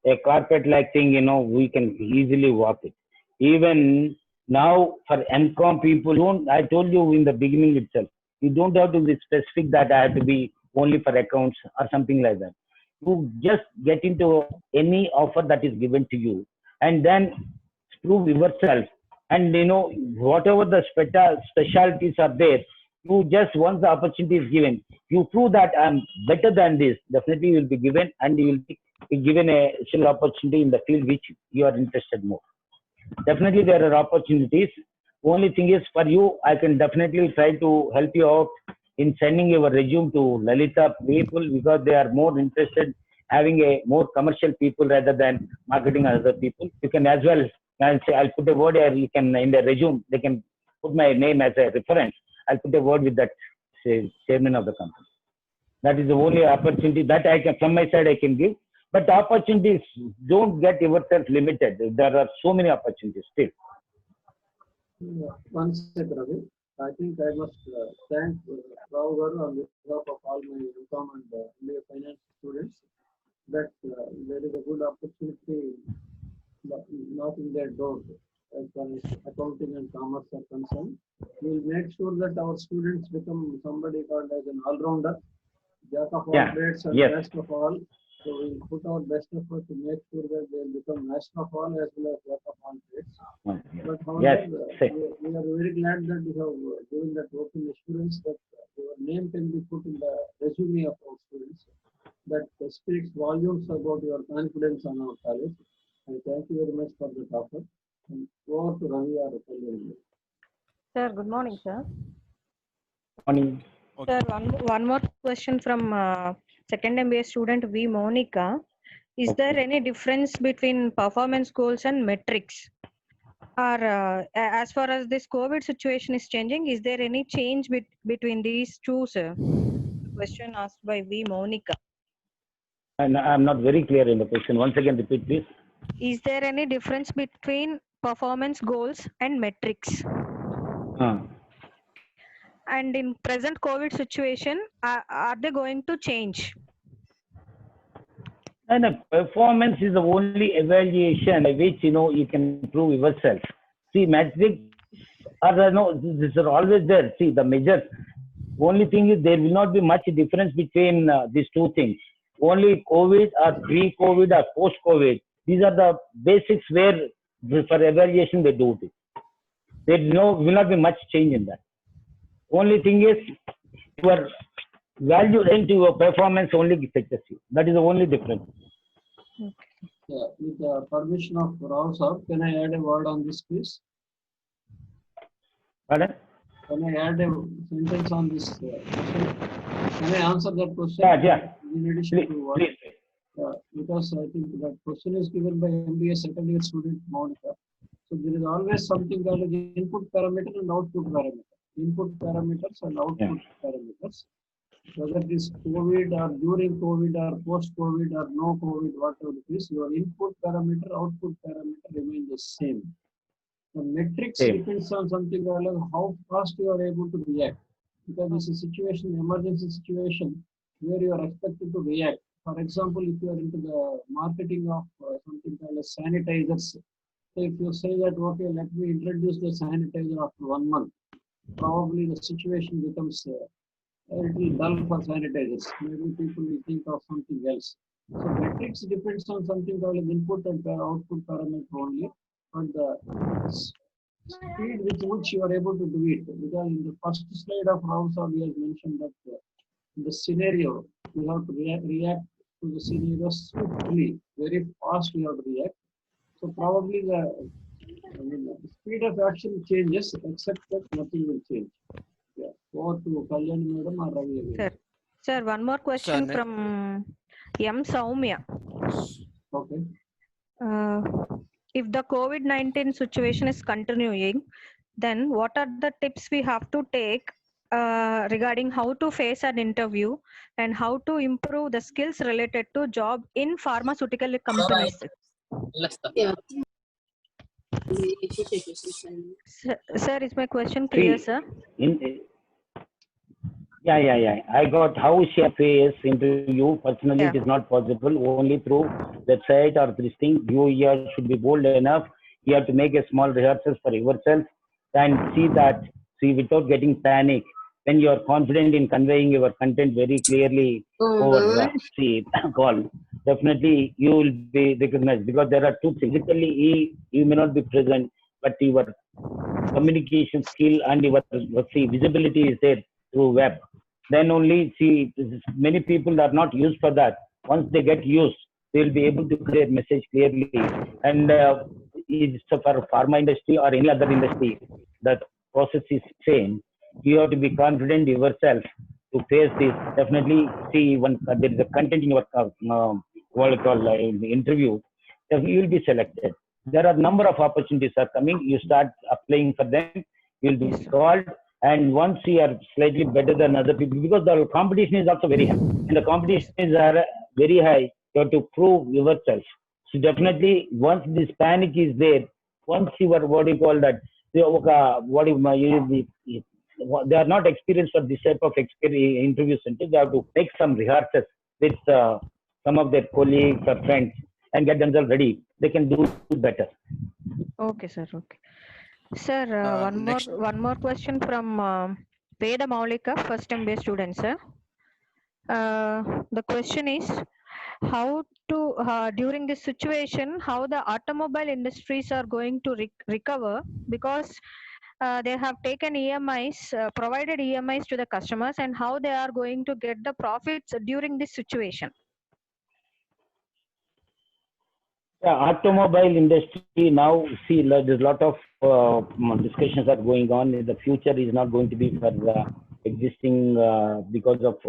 a carpet like thing. We can easily walk it. Even now for MCOM people, I told you in the beginning itself, you don't have to be specific that I have to be only for accounts or something like that. You just get into any offer that is given to you and then prove yourself. And whatever the specialties are there, you just, once the opportunity is given, you prove that I'm better than this, definitely you will be given, and you will be given a still opportunity in the field which you are interested more. Definitely there are opportunities. Only thing is, for you, I can definitely try to help you out in sending your resume to Lalita people, because they are more interested having a more commercial people rather than marketing other people. You can as well, I'll say, I'll put a word here, you can, in the resume, they can put my name as a reference. I'll put a word with that, say, chairman of the company. That is the only opportunity that I can, from my side, I can give. But opportunities, don't get yourself limited. There are so many opportunities still. One second, Ravi. I think I must thank Rao Garu on behalf of all my income and MBA finance students that there is a good opportunity knocking their door as far as accounting and commerce are concerned. We will make sure that our students become somebody called as an all-rounder, jack of all trades and Yes. best of all. So we will put our best effort to make sure that they will become master of all as well as jack of all trades. But Yes. however, we are very glad that we have given that open assurance that your name can be put in the resume of our students. That speaks volumes about your confidence on our college. And thank you very much for the offer. And over to Ravi or Kalyan. Sir, good morning, sir. Morning. Sir, one more question from second MBA student V. Monica. Is there any difference between performance goals and metrics? Or as far as this COVID situation is changing, is there any change between these two, sir? Question asked by V. Monica. And I'm not very clear in the question. Once again, repeat, please. Is there any difference between performance goals and metrics? And in present COVID situation, are they going to change? And performance is the only evaluation by which you can prove yourself. See, metrics are these are always there. See, the measures. Only thing is there will not be much difference between these two things. Only COVID or pre-COVID or post-COVID. These are the basics where for evaluation they do it. There will not be much change in that. Only thing is your value into your performance only fetches you. That is the only difference. Yeah, with the permission of Rao sir, can I add a word on this, please? Pardon? Can I add a sentence on this question? Can I answer that question? Yeah. In addition to what? Please. Because I think that question is given by MBA second year student Monica. So there is always something called as input parameter and output parameter. Input parameters and output parameters. Whether it is COVID or during COVID or post-COVID or no COVID, whatever it is, your input parameter, output parameter remain the same. The metrics depends on something like how fast you are able to react. Because it's a situation, emergency situation, where you are expected to react. For example, if you are into the marketing of something called as sanitizers, so if you say that, okay, let me introduce the sanitizer after 1 month, probably the situation becomes a little dull for sanitizers. Maybe people will think of something else. So metrics depends on something called input and output parameter only, but the speed with which you are able to do it. Because in the first slide of Rao sir, we have mentioned that the scenario, you have to react to the scenario swiftly, very fast you have to react. So probably the speed of action changes, except that nothing will change. Yeah. Over to Kalyani madam or Ravi again. Sir, one more question Sir, from M. Saumya. Okay. If the COVID-19 situation is continuing, then what are the tips we have to take regarding how to face an interview and how to improve the skills related to job in pharmaceutical companies? Yeah. Sir, is my question clear, sir? Yeah. I got how she face interview. Personally, Yeah. it is not possible. Only through website or this thing. You here should be bold enough. You have to make a small rehearsals for yourself and see without getting panic. When you are confident in conveying your content very clearly over call, definitely you will be recognized, because there are two things. Physically, you may not be present, but your communication skill and your visibility is there through web. Then only many people are not used for that. Once they get used, they will be able to create message clearly. And it's for pharma industry or any other industry, that process is same. You have to be confident yourself to face this. Definitely, when there is a content in your what you call in the interview, then you will be selected. There are number of opportunities are coming. You start applying for them. You will be Yes, sir. called, and once you are slightly better than other people, because the competition is also very high, and the competition is very high. You have to prove yourself. So definitely, once this panic is there, once you are what you call that, what they are not experienced for this type of interview center. They have to take some rehearsals with some of their colleagues or friends and get themselves ready. They can do better. Okay, sir. Okay. Sir, Next. one more question from Veda Maulika, first MBA student, sir. The question is how to during this situation, how the automobile industries are going to recover, because they have taken EMIs, provided EMIs to the customers, and how they are going to get the profits during this situation. The automobile industry now, see, there's a lot of discussions are going on. The future is not going to be for the existing because of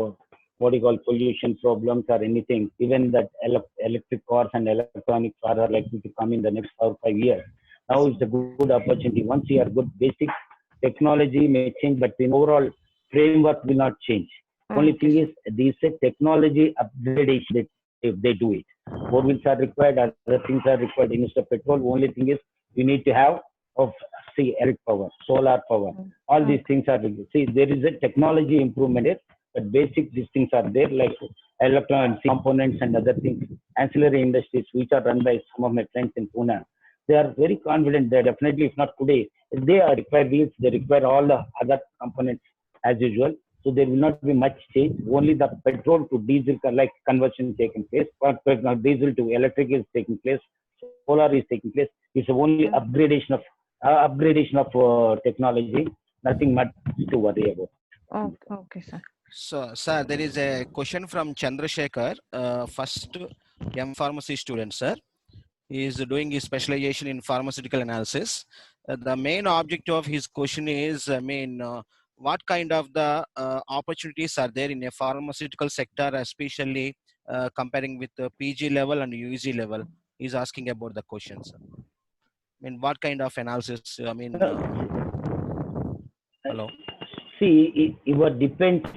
what you call pollution problems or anything. Even that electric cars and electronic cars are likely to come in the next 4 or 5 years. Now it's a good opportunity. Once you are good, basic technology may change, but the overall framework will not change. Only Okay, thing sir. is, these technology upgradation if they do it. 4 wheels are required, other things are required instead of petrol. Only thing is you need to have of electric power, solar power. All these things are see there is a technology improvement here, but basic these things are there like electronic components and other things. Ancillary industries which are run by some of my friends in Pune, they are very confident. They definitely, if not today, they are require wheels. They require all the other components as usual. So there will not be much change. Only the petrol to diesel like conversion taking place, or diesel to electric is taking place. Solar is taking place. It's only upgradation of technology. Nothing much to worry about. Okay, sir. So, sir, there is a question from Chandrasekhar, first M Pharmacy student, sir. He is doing his specialization in pharmaceutical analysis. The main objective of his question is, what kind of the opportunities are there in a pharmaceutical sector, especially comparing with the PG level and UG level? He's asking about the question, sir. What kind of analysis? Hello. See, it depends.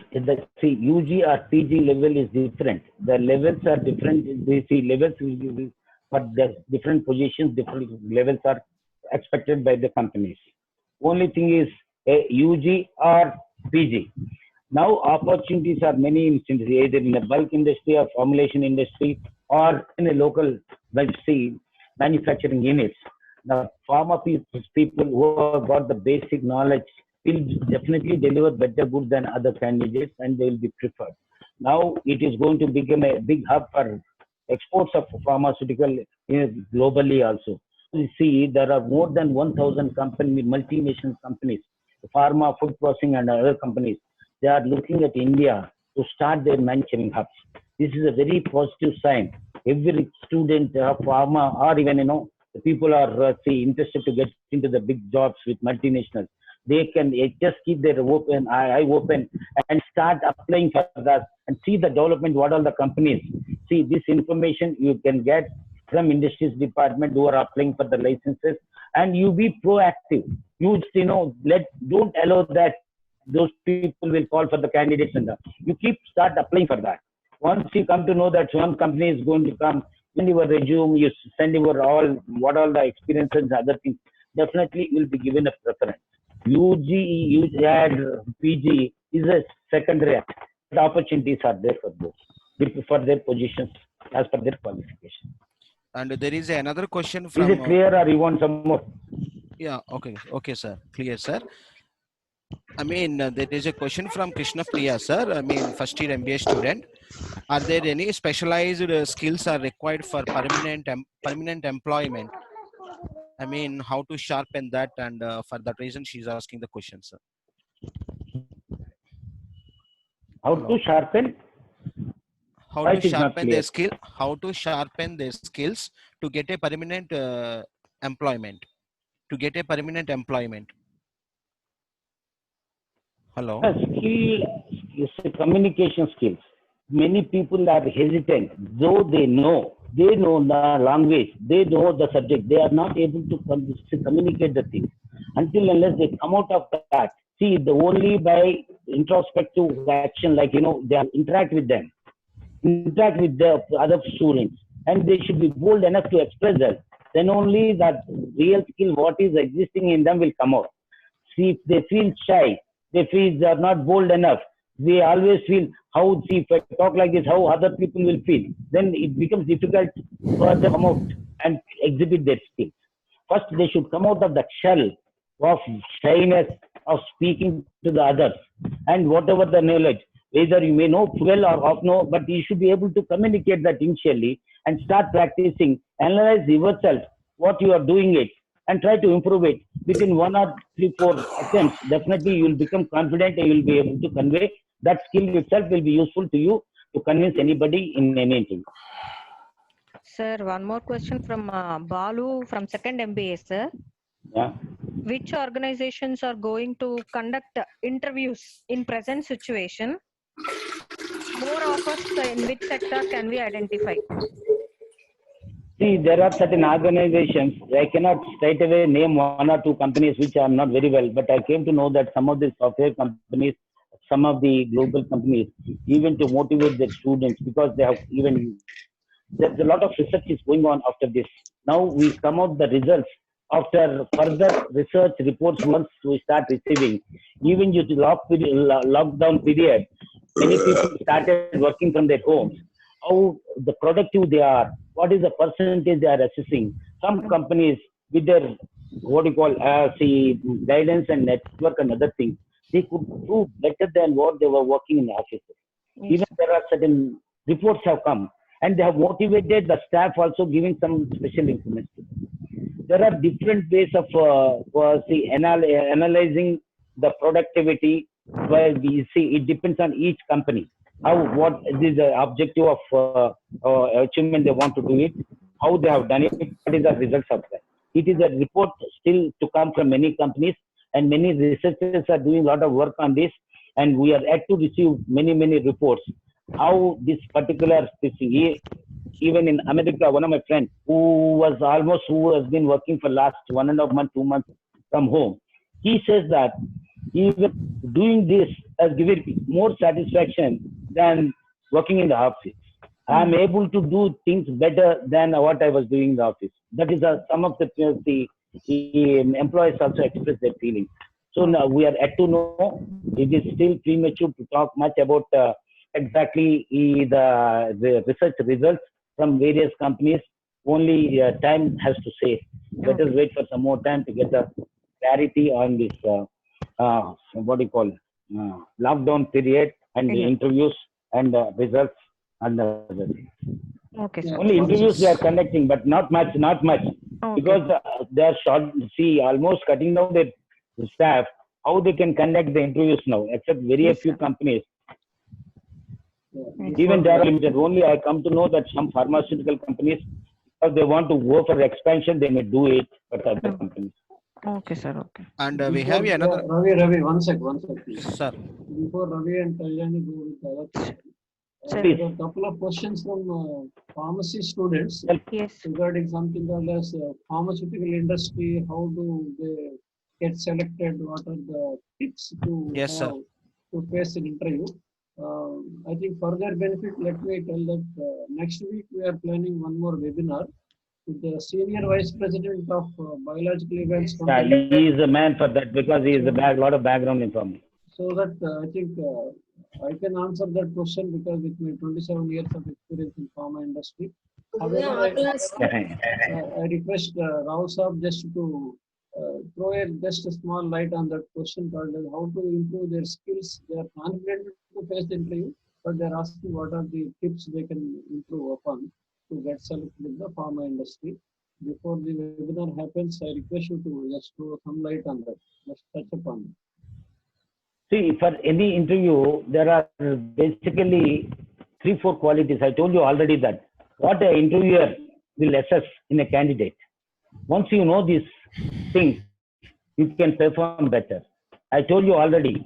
See, UG or PG level is different. The levels are different. The levels will be, but there's different positions, different levels are expected by the companies. Only thing is UG or PG. Now opportunities are many instances, either in the bulk industry or formulation industry or in a local, let's see, manufacturing units. The pharma people who have got the basic knowledge will definitely deliver better goods than other candidates and they will be preferred. Now it is going to become a big hub for exports of pharmaceutical globally also. You see, there are more than 1,000 companies, multinational companies, pharma, food processing and other companies. They are looking at India to start their manufacturing hubs. This is a very positive sign. Every student of pharma or even, the people are interested to get into the big jobs with multinationals. They can just keep their eye open and start applying for that and see the development, what are the companies. See, this information you can get from industries department who are applying for the licenses, and you be proactive. You don't allow that those people will call for the candidates and you start applying for that. Once you come to know that one company is going to come, send your resume, you send your what all the experiences and other things, definitely will be given a preference. UG and PG is a secondary. The opportunities are there for both, for their positions as per their qualification. And there is another question from. Is it clear or you want some more? Yeah, okay, sir. Clear, sir. There is a question from Krishna Priya, sir. First year MBA student. Are there any specialized skills are required for permanent employment? How to sharpen that, and for that reason, she's asking the question, sir. How to sharpen? How to sharpen their skill? How to sharpen their skills to get a permanent employment? To get a permanent employment. Hello. Skill is communication skills. many people are hesitant, though they know the language, they know the subject, they are not able to communicate the things until unless they come out of that. See, the only by introspective action, like they interact with the other students, and they should be bold enough to express that. Then only that real skill, what is existing in them, will come out. See, if they feel shy, they feel they are not bold enough, they always feel how, see, if I talk like this, how other people will feel. Then it becomes difficult for them to come out and exhibit their skills. First, they should come out of that shell of shyness of speaking to the others, and whatever the knowledge, either you may know well or half know, but you should be able to communicate that initially and start practicing. Analyze yourself, what you are doing it, and try to improve it. Within 1 or 3, 4 attempts, definitely you will become confident and you will be able to convey. That skill itself will be useful to you to convince anybody in anything. Sir, one more question from Balu from second MBA, sir. Yeah. Which organizations are going to conduct interviews in present situation? More offers in which sector can we identify? See, there are certain organizations, I cannot straight away name 1 or 2 companies which are not very well, but I came to know that some of the software companies, some of the global companies, even to motivate their students, because they have there's a lot of research is going on after this. Now we come out the results after further research reports once we start receiving. Even due to lockdown period, many people started working from their homes. How the productive they are, what is the percentage they are assessing. Some companies with their guidance and network and other things, they could do better than what they were working in the offices. Yes. Even there are certain reports have come, and they have motivated the staff also, giving some special improvements to them. There are different ways of analyzing the productivity, where we see it depends on each company. What is the objective of achievement they want to do it, how they have done it, what is the results of that. It is a report still to come from many companies, and many researchers are doing a lot of work on this, and we are yet to receive many reports. How this particular thing, even in America, one of my friends who has been working for last 1.5 months, 2 months from home, he says that even doing this has given more satisfaction than working in the office. I am able to do things better than what I was doing in the office. That is some of the employees also express their feelings. So now we are yet to know. It is still premature to talk much about exactly the research results from various companies. Only time has to say. Let us wait for some more time to get the clarity on this lockdown period and the interviews and the results and the other things. Okay, sir. Only interviews they are conducting, but not much, Okay. because they are short. See, almost cutting down their staff. How they can conduct the interviews now? Except very few companies. Even they are limited. Only I come to know that some pharmaceutical companies, if they want to go for expansion, they may do it, but other companies. Okay, sir. Okay. And we have another. Ravi, one sec, please. Sir. Before Ravi and Kalyani go with the other question, Sir. there are a couple of questions from pharmacy students Yes. regarding something called as pharmaceutical industry. How do they get selected? What are the tips to Yes, sir. to face an interview? I think for their benefit, let me tell that next week we are planning one more webinar with the Senior Vice President of Biological Events. Yeah, he is the man for that, because he is a lot of background information. So that I think I can answer that question, because with my 27 years of experience in pharma industry. However, I request Rao Saab just to throw just a small light on that question called how to improve their skills. They are confident to face the interview, but they are asking what are the tips they can improve upon to get selected in the pharma industry. Before the webinar happens, I request you to just throw some light on that. Let's touch upon it. See, for any interview, there are basically 3-4 qualities. I told you already that what an interviewer will assess in a candidate. Once you know these things, you can perform better. I told you already,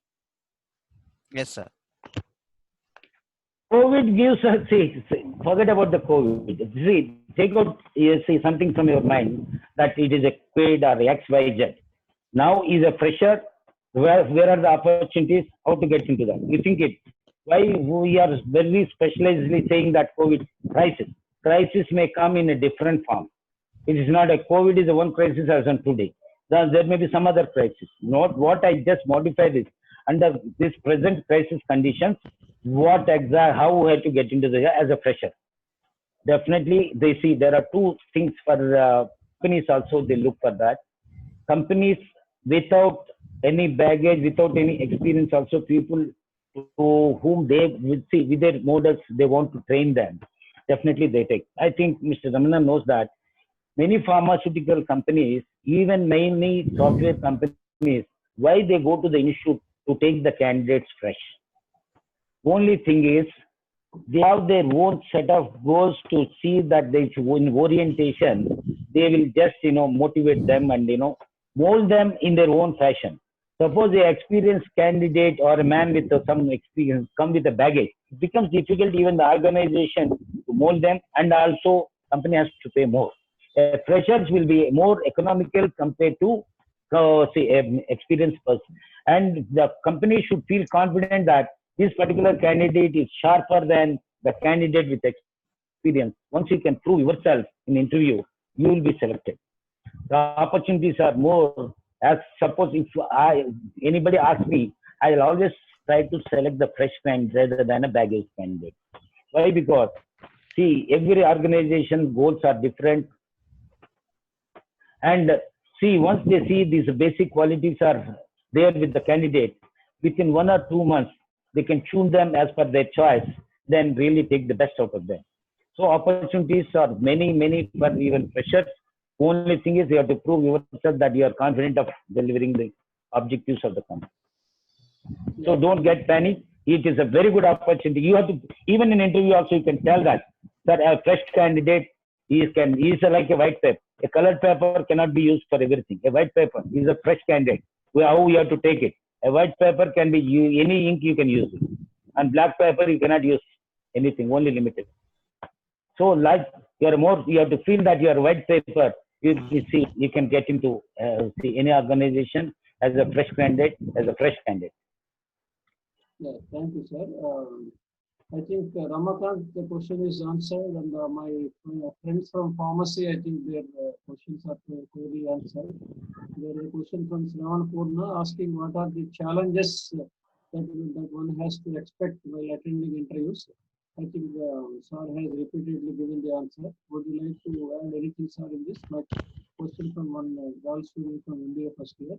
Yes, sir. COVID gives us, forget about the COVID. See, take out, something from your mind that it is a quid or XYZ. Now is a fresher. Where are the opportunities? How to get into that? You think it. Why we are very specializedly saying that COVID crisis. Crisis may come in a different form. It is not a COVID is a one crisis as on today. There may be some other crisis. Not what I just modified is under this present crisis conditions. What exact? How we have to get into the as a fresher? Definitely, they see there are two things for companies also. They look for that. Companies without any baggage, without any experience, also people to whom they will see with their models, they want to train them. Definitely, they take. I think Mr. Ramana knows that many pharmaceutical companies, even mainly software companies, why they go to the institute to take the candidates fresh. Only thing is, they have their own set of goals to see that they in orientation, they will just, motivate them and, mold them in their own fashion. Suppose the experienced candidate or a man with some experience come with a baggage, it becomes difficult even the organization to mold them, and also company has to pay more. Freshers will be more economical compared to experienced person, and the company should feel confident that this particular candidate is sharper than the candidate with experience. Once you can prove yourself in interview, you will be selected. The opportunities are more. As suppose if anybody asks me, I will always try to select the fresh candidate rather than a baggage candidate. Why? Because see, every organization goals are different, and see, once they see these basic qualities are there with the candidate, within 1 or 2 months they can tune them as per their choice, then really take the best out of them. So opportunities are many for even freshers. Only thing is you have to prove yourself that you are confident of delivering the objectives of the company. So don't get panic. It is a very good opportunity. You have to, even in interview also, you can tell that a fresh candidate is like a white paper. A colored paper cannot be used for everything. A white paper is a fresh candidate. How you have to take it? A white paper can be any ink you can use it, and black paper you cannot use anything, only limited. So like you have to feel that you are white paper. You see, you can get into any organization as a fresh candidate, Yeah, thank you, sir. I think Ramakant, the question is answered, and my friends from pharmacy, I think their questions are clearly answered. There is a question from Sravan Purna asking what are the challenges that one has to expect while attending interviews. I think sir has repeatedly given the answer. Would you like to add anything, sir, in this? My question from one girl student from India first year.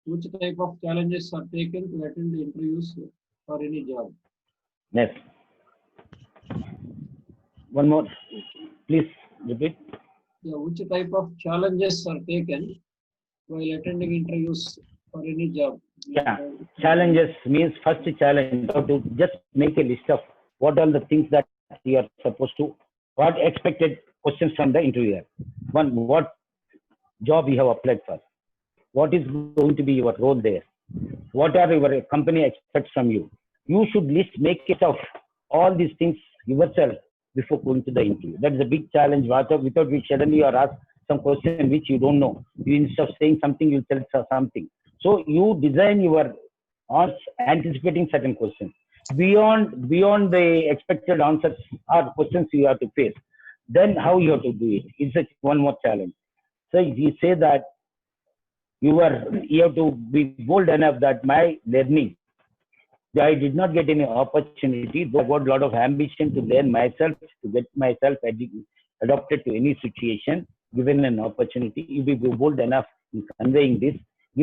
Which type of challenges are taken to attend the interviews for any job? Yes. One more, please repeat. Yeah, which type of challenges are taken while attending interviews for any job? Yeah, challenges means first challenge. How to just make a list of what are the things that you are supposed to, what expected questions from the interviewer. One, what job you have applied for, what is going to be your role there, what are your company expects from you. You should make it of all these things yourself before going to the interview. That is a big challenge. Without which suddenly you are asked some question which you don't know. You instead of saying something, you tell something. So you design your anticipating certain questions. Beyond the expected answers or questions you have to face. Then how you have to do it. It's one more challenge. So you say that you have to be bold enough that my learning, I did not get any opportunity, though I got a lot of ambition to learn myself, to get myself adopted to any situation, given an opportunity. You be bold enough in conveying this.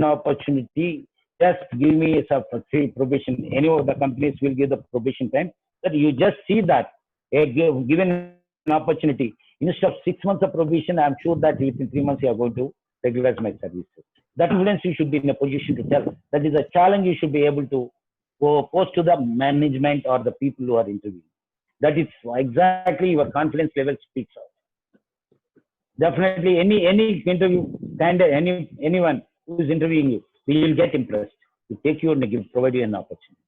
Opportunity, just give me a probation. Any of the companies will give the probation time. But you just see that, given an opportunity, instead of 6 months of probation, I'm sure that within 3 months you are going to regularize my services. That influence you should be in a position to tell. That is a challenge you should be able to post to the management or the people who are interviewing. That is exactly your confidence level speaks out. Definitely, any interview candidate, anyone who is interviewing you, we will get impressed to take you and provide you an opportunity.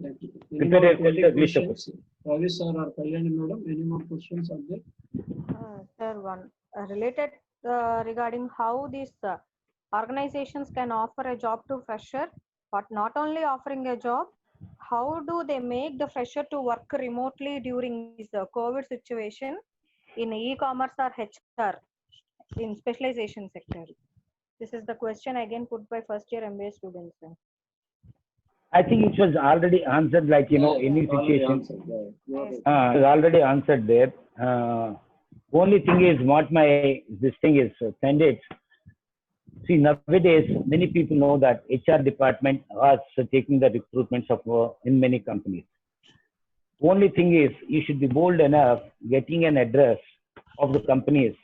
Thank you. Any Prepare more a question, please, sir. questions? Ravi sir or Kalyani madam, any more questions are there? Sir, one related regarding how these organizations can offer a job to fresher, but not only offering a job, how do they make the fresher to work remotely during this COVID situation in e-commerce or HR in specialization sector? This is the question again put by first year MBA students. Sir. I think it was already answered, like, any Already situation. answered. Yeah, you are Yes. right. It's already answered there. Only thing is what this thing is, candidates. See, nowadays, many people know that HR department are taking the recruitments of in many companies. Only thing is, you should be bold enough getting an address of the companies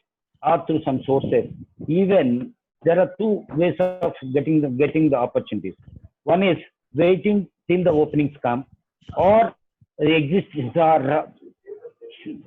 or through some sources. Even there are two ways of getting the opportunities. One is waiting till the openings come, or the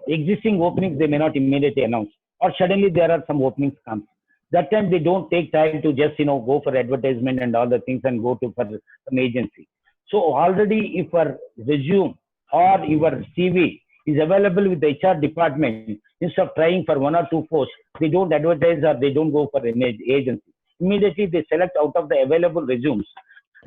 existing openings they may not immediately announce, or suddenly there are some openings come. That time they don't take time to just go for advertisement and all the things and go to for some agency. So already if our resume or your CV is available with the HR department, instead of trying for one or two posts, they don't advertise or they don't go for an agency. Immediately they select out of the available resumes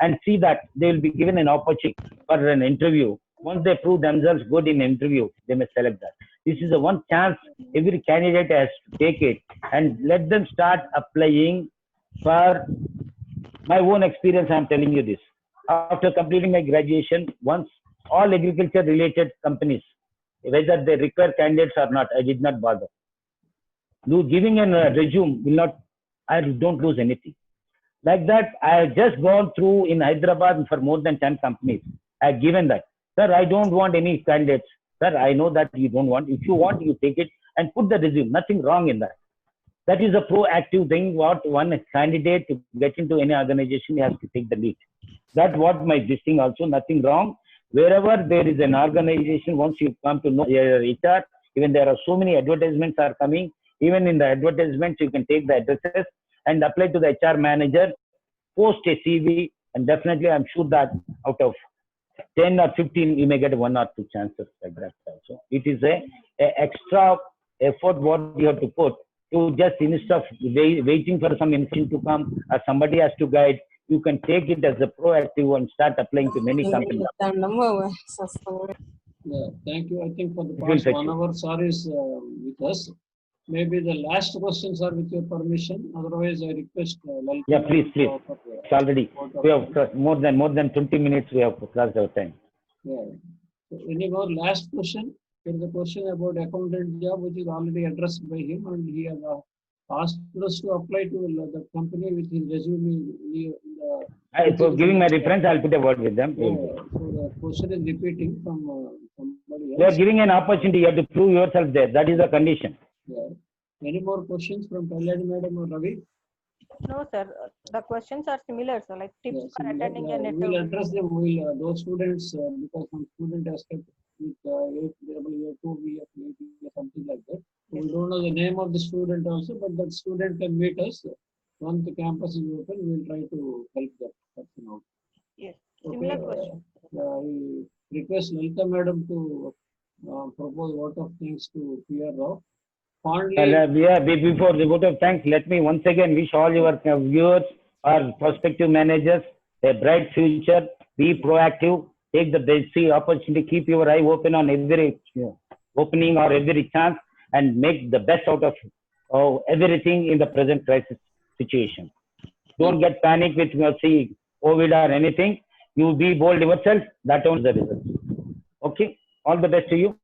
and see that they will be given an opportunity for an interview. Once they prove themselves good in interview, they may select that. This is the one chance every candidate has to take it, and let them start applying. For my own experience, I am telling you this. After completing my graduation, once all agriculture related companies, whether they require candidates or not, I did not bother. Giving a resume will not, I don't lose anything. Like that, I have just gone through in Hyderabad for more than 10 companies. I have given that. Sir, I don't want any candidates. Sir, I know that you don't want. If you want, you take it and put the resume. Nothing wrong in that. That is a proactive thing. What one candidate to get into any organization has to take the lead. That's what my this thing also. Nothing wrong. Wherever there is an organization, once you come to know your HR, even there are so many advertisements are coming. Even in the advertisements, you can take the addresses and apply to the HR manager, post a CV, and definitely I'm sure that out of 10 or 15, you may get 1 or 2 chances like that also. It is a extra effort what you have to put to just instead of waiting for some information to come or somebody has to guide, you can take it as a proactive and start applying to many companies. Yeah, thank you. I think for the It will past fetch 1 you. hour, sir is with us. Maybe the last questions are with your permission. Otherwise, I request Lalita Yeah, please. to offer, It's already, we have more than 20 minutes we have crossed our time. Yeah. So any more last question? There is a question about accountant job which is already addressed by him, and he has asked us to apply to the company with his resume. For giving my reference, I'll put a word with them. So the question is repeating from somebody They are else. giving an opportunity. You have to prove yourself there. That is the condition. Yeah. Any more questions from Kalyani madam or Ravi? No, sir. The questions are similar, sir. Like tips Yeah, for similar. attending Yeah, an we will interview. address them. We will those students because some student has kept with 8W2 something like that. We don't know the name of the student also, but that student can meet us. Once the campus is open, we will try to help that person out. Yes, Okay. similar question. I request Lalita madam to propose vote of thanks to P.R. Rao. Fondly, Before the vote of thanks, let me once again wish all your viewers or prospective managers a bright future. Be proactive. Take the best opportunity. Keep your eye open on every opening or every chance, and make the best out of everything in the present crisis situation. Don't get panic with COVID or anything. You be bold yourself. That owns the result. Okay. All the best to you.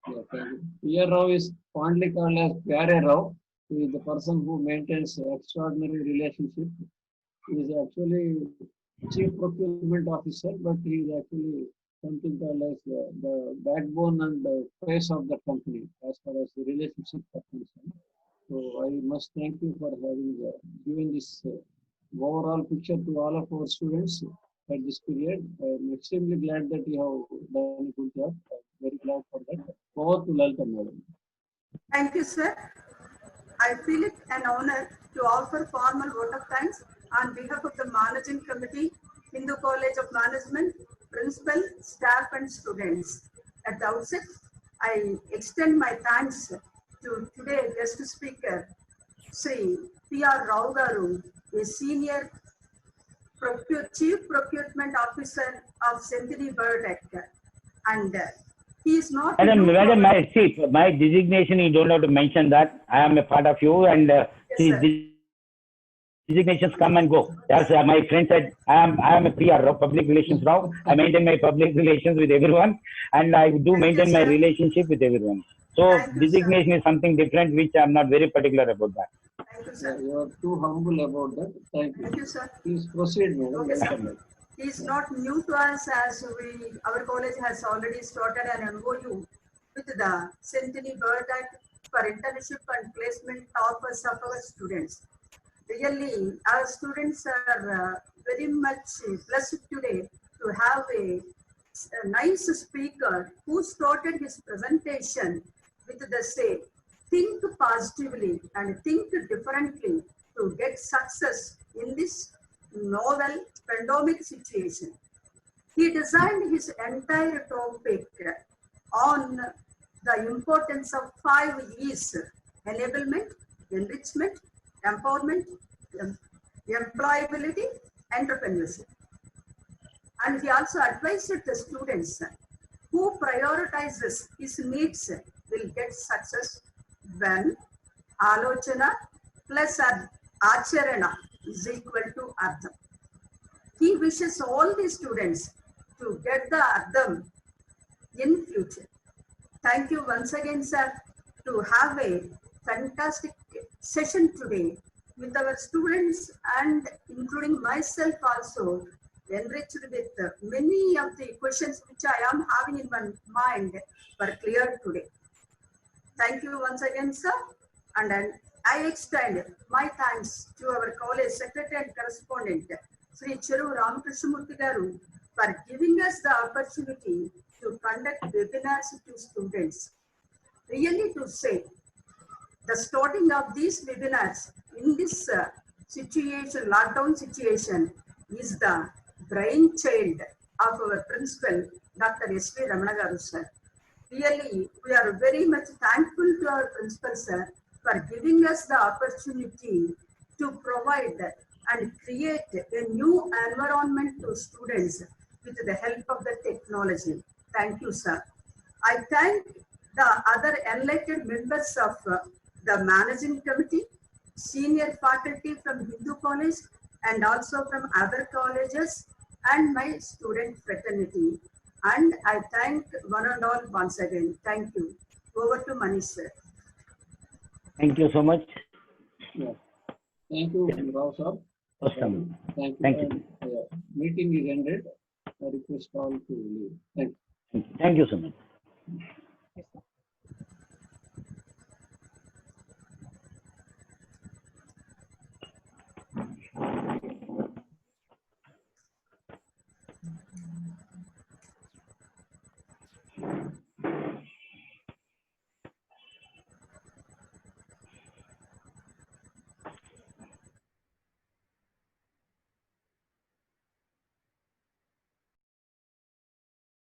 yeah, thank you. P.R. Rao is fondly called as Pyare Rao. He is the person who maintains extraordinary relationship. He is actually chief procurement officer, but he is actually something called as the backbone and the face of the company as far as the relationship are concerned. So I must thank you for having given this overall picture to all of our students at this period. I'm extremely glad that you have done a good job. I'm very glad for that. Over to Lalita madam. Thank you, sir. I feel it an honor to offer formal vote of thanks on behalf of the Managing Committee, Hindu College of Management, Principal, excellent students. At the outset, I extend my thanks to today's guest speaker, Sri P.R. Rao Garu, a senior Chief Procurement Officer of Century Biotech. And he is not. Madam, my designation, you don't have to mention that. I am a part of you, and Yes, designations come and go. As my friend said, I am a PR, public relations now. I maintain my public relations with everyone, and I do maintain my relationship with everyone. So Thank you, designation is something different, which I am not very particular about that. Thank you, sir. You are too humble about that. Thank you. Thank you, sir. Please proceed, madam. Okay, sir. Welcome. He is not new to us, as our college has already started an MOU with the Centenary Biotech for internship and placement offers of our students. Really, our students are very much blessed today to have a nice speaker who started his presentation with the say, think positively and think differently to get success in this novel pandemic situation. He designed his entire topic on the importance of 5 E's: enablement, enrichment, empowerment, employability, entrepreneurship. And he also advised the students who prioritizes his needs will get success when Alochana plus Acharana is equal to Ardham. He wishes all the students to get the Ardham in future. Thank you once again, sir, to have a fantastic session today with our students and including myself also, enriched with many of the questions which I am having in my mind were cleared today. Thank you once again, sir. And I extend my thanks to our college secretary and correspondent, Sri Cheru Ramakrishnamurthy Garu, for giving us the opportunity to conduct webinars to students. Really to say, the starting of these webinars in this situation, lockdown situation, is the brainchild of our principal, Dr. S.V. Ramana Garu, sir. Really, we are very much thankful to our principal, sir, for giving us the opportunity to provide and create a new environment to students with the help of the technology. Thank you, sir. I thank the other enlightened members of the managing committee, senior faculty from Hindu College, and also from other colleges, and my student fraternity. And I thank one and all once again. Thank you. Over to Manish, sir. Thank you so much. Yeah. Thank you, Rao sir. Awesome. Thank you. Thank you. And, meeting is ended. I request all to leave. Thank you. Thank you so much.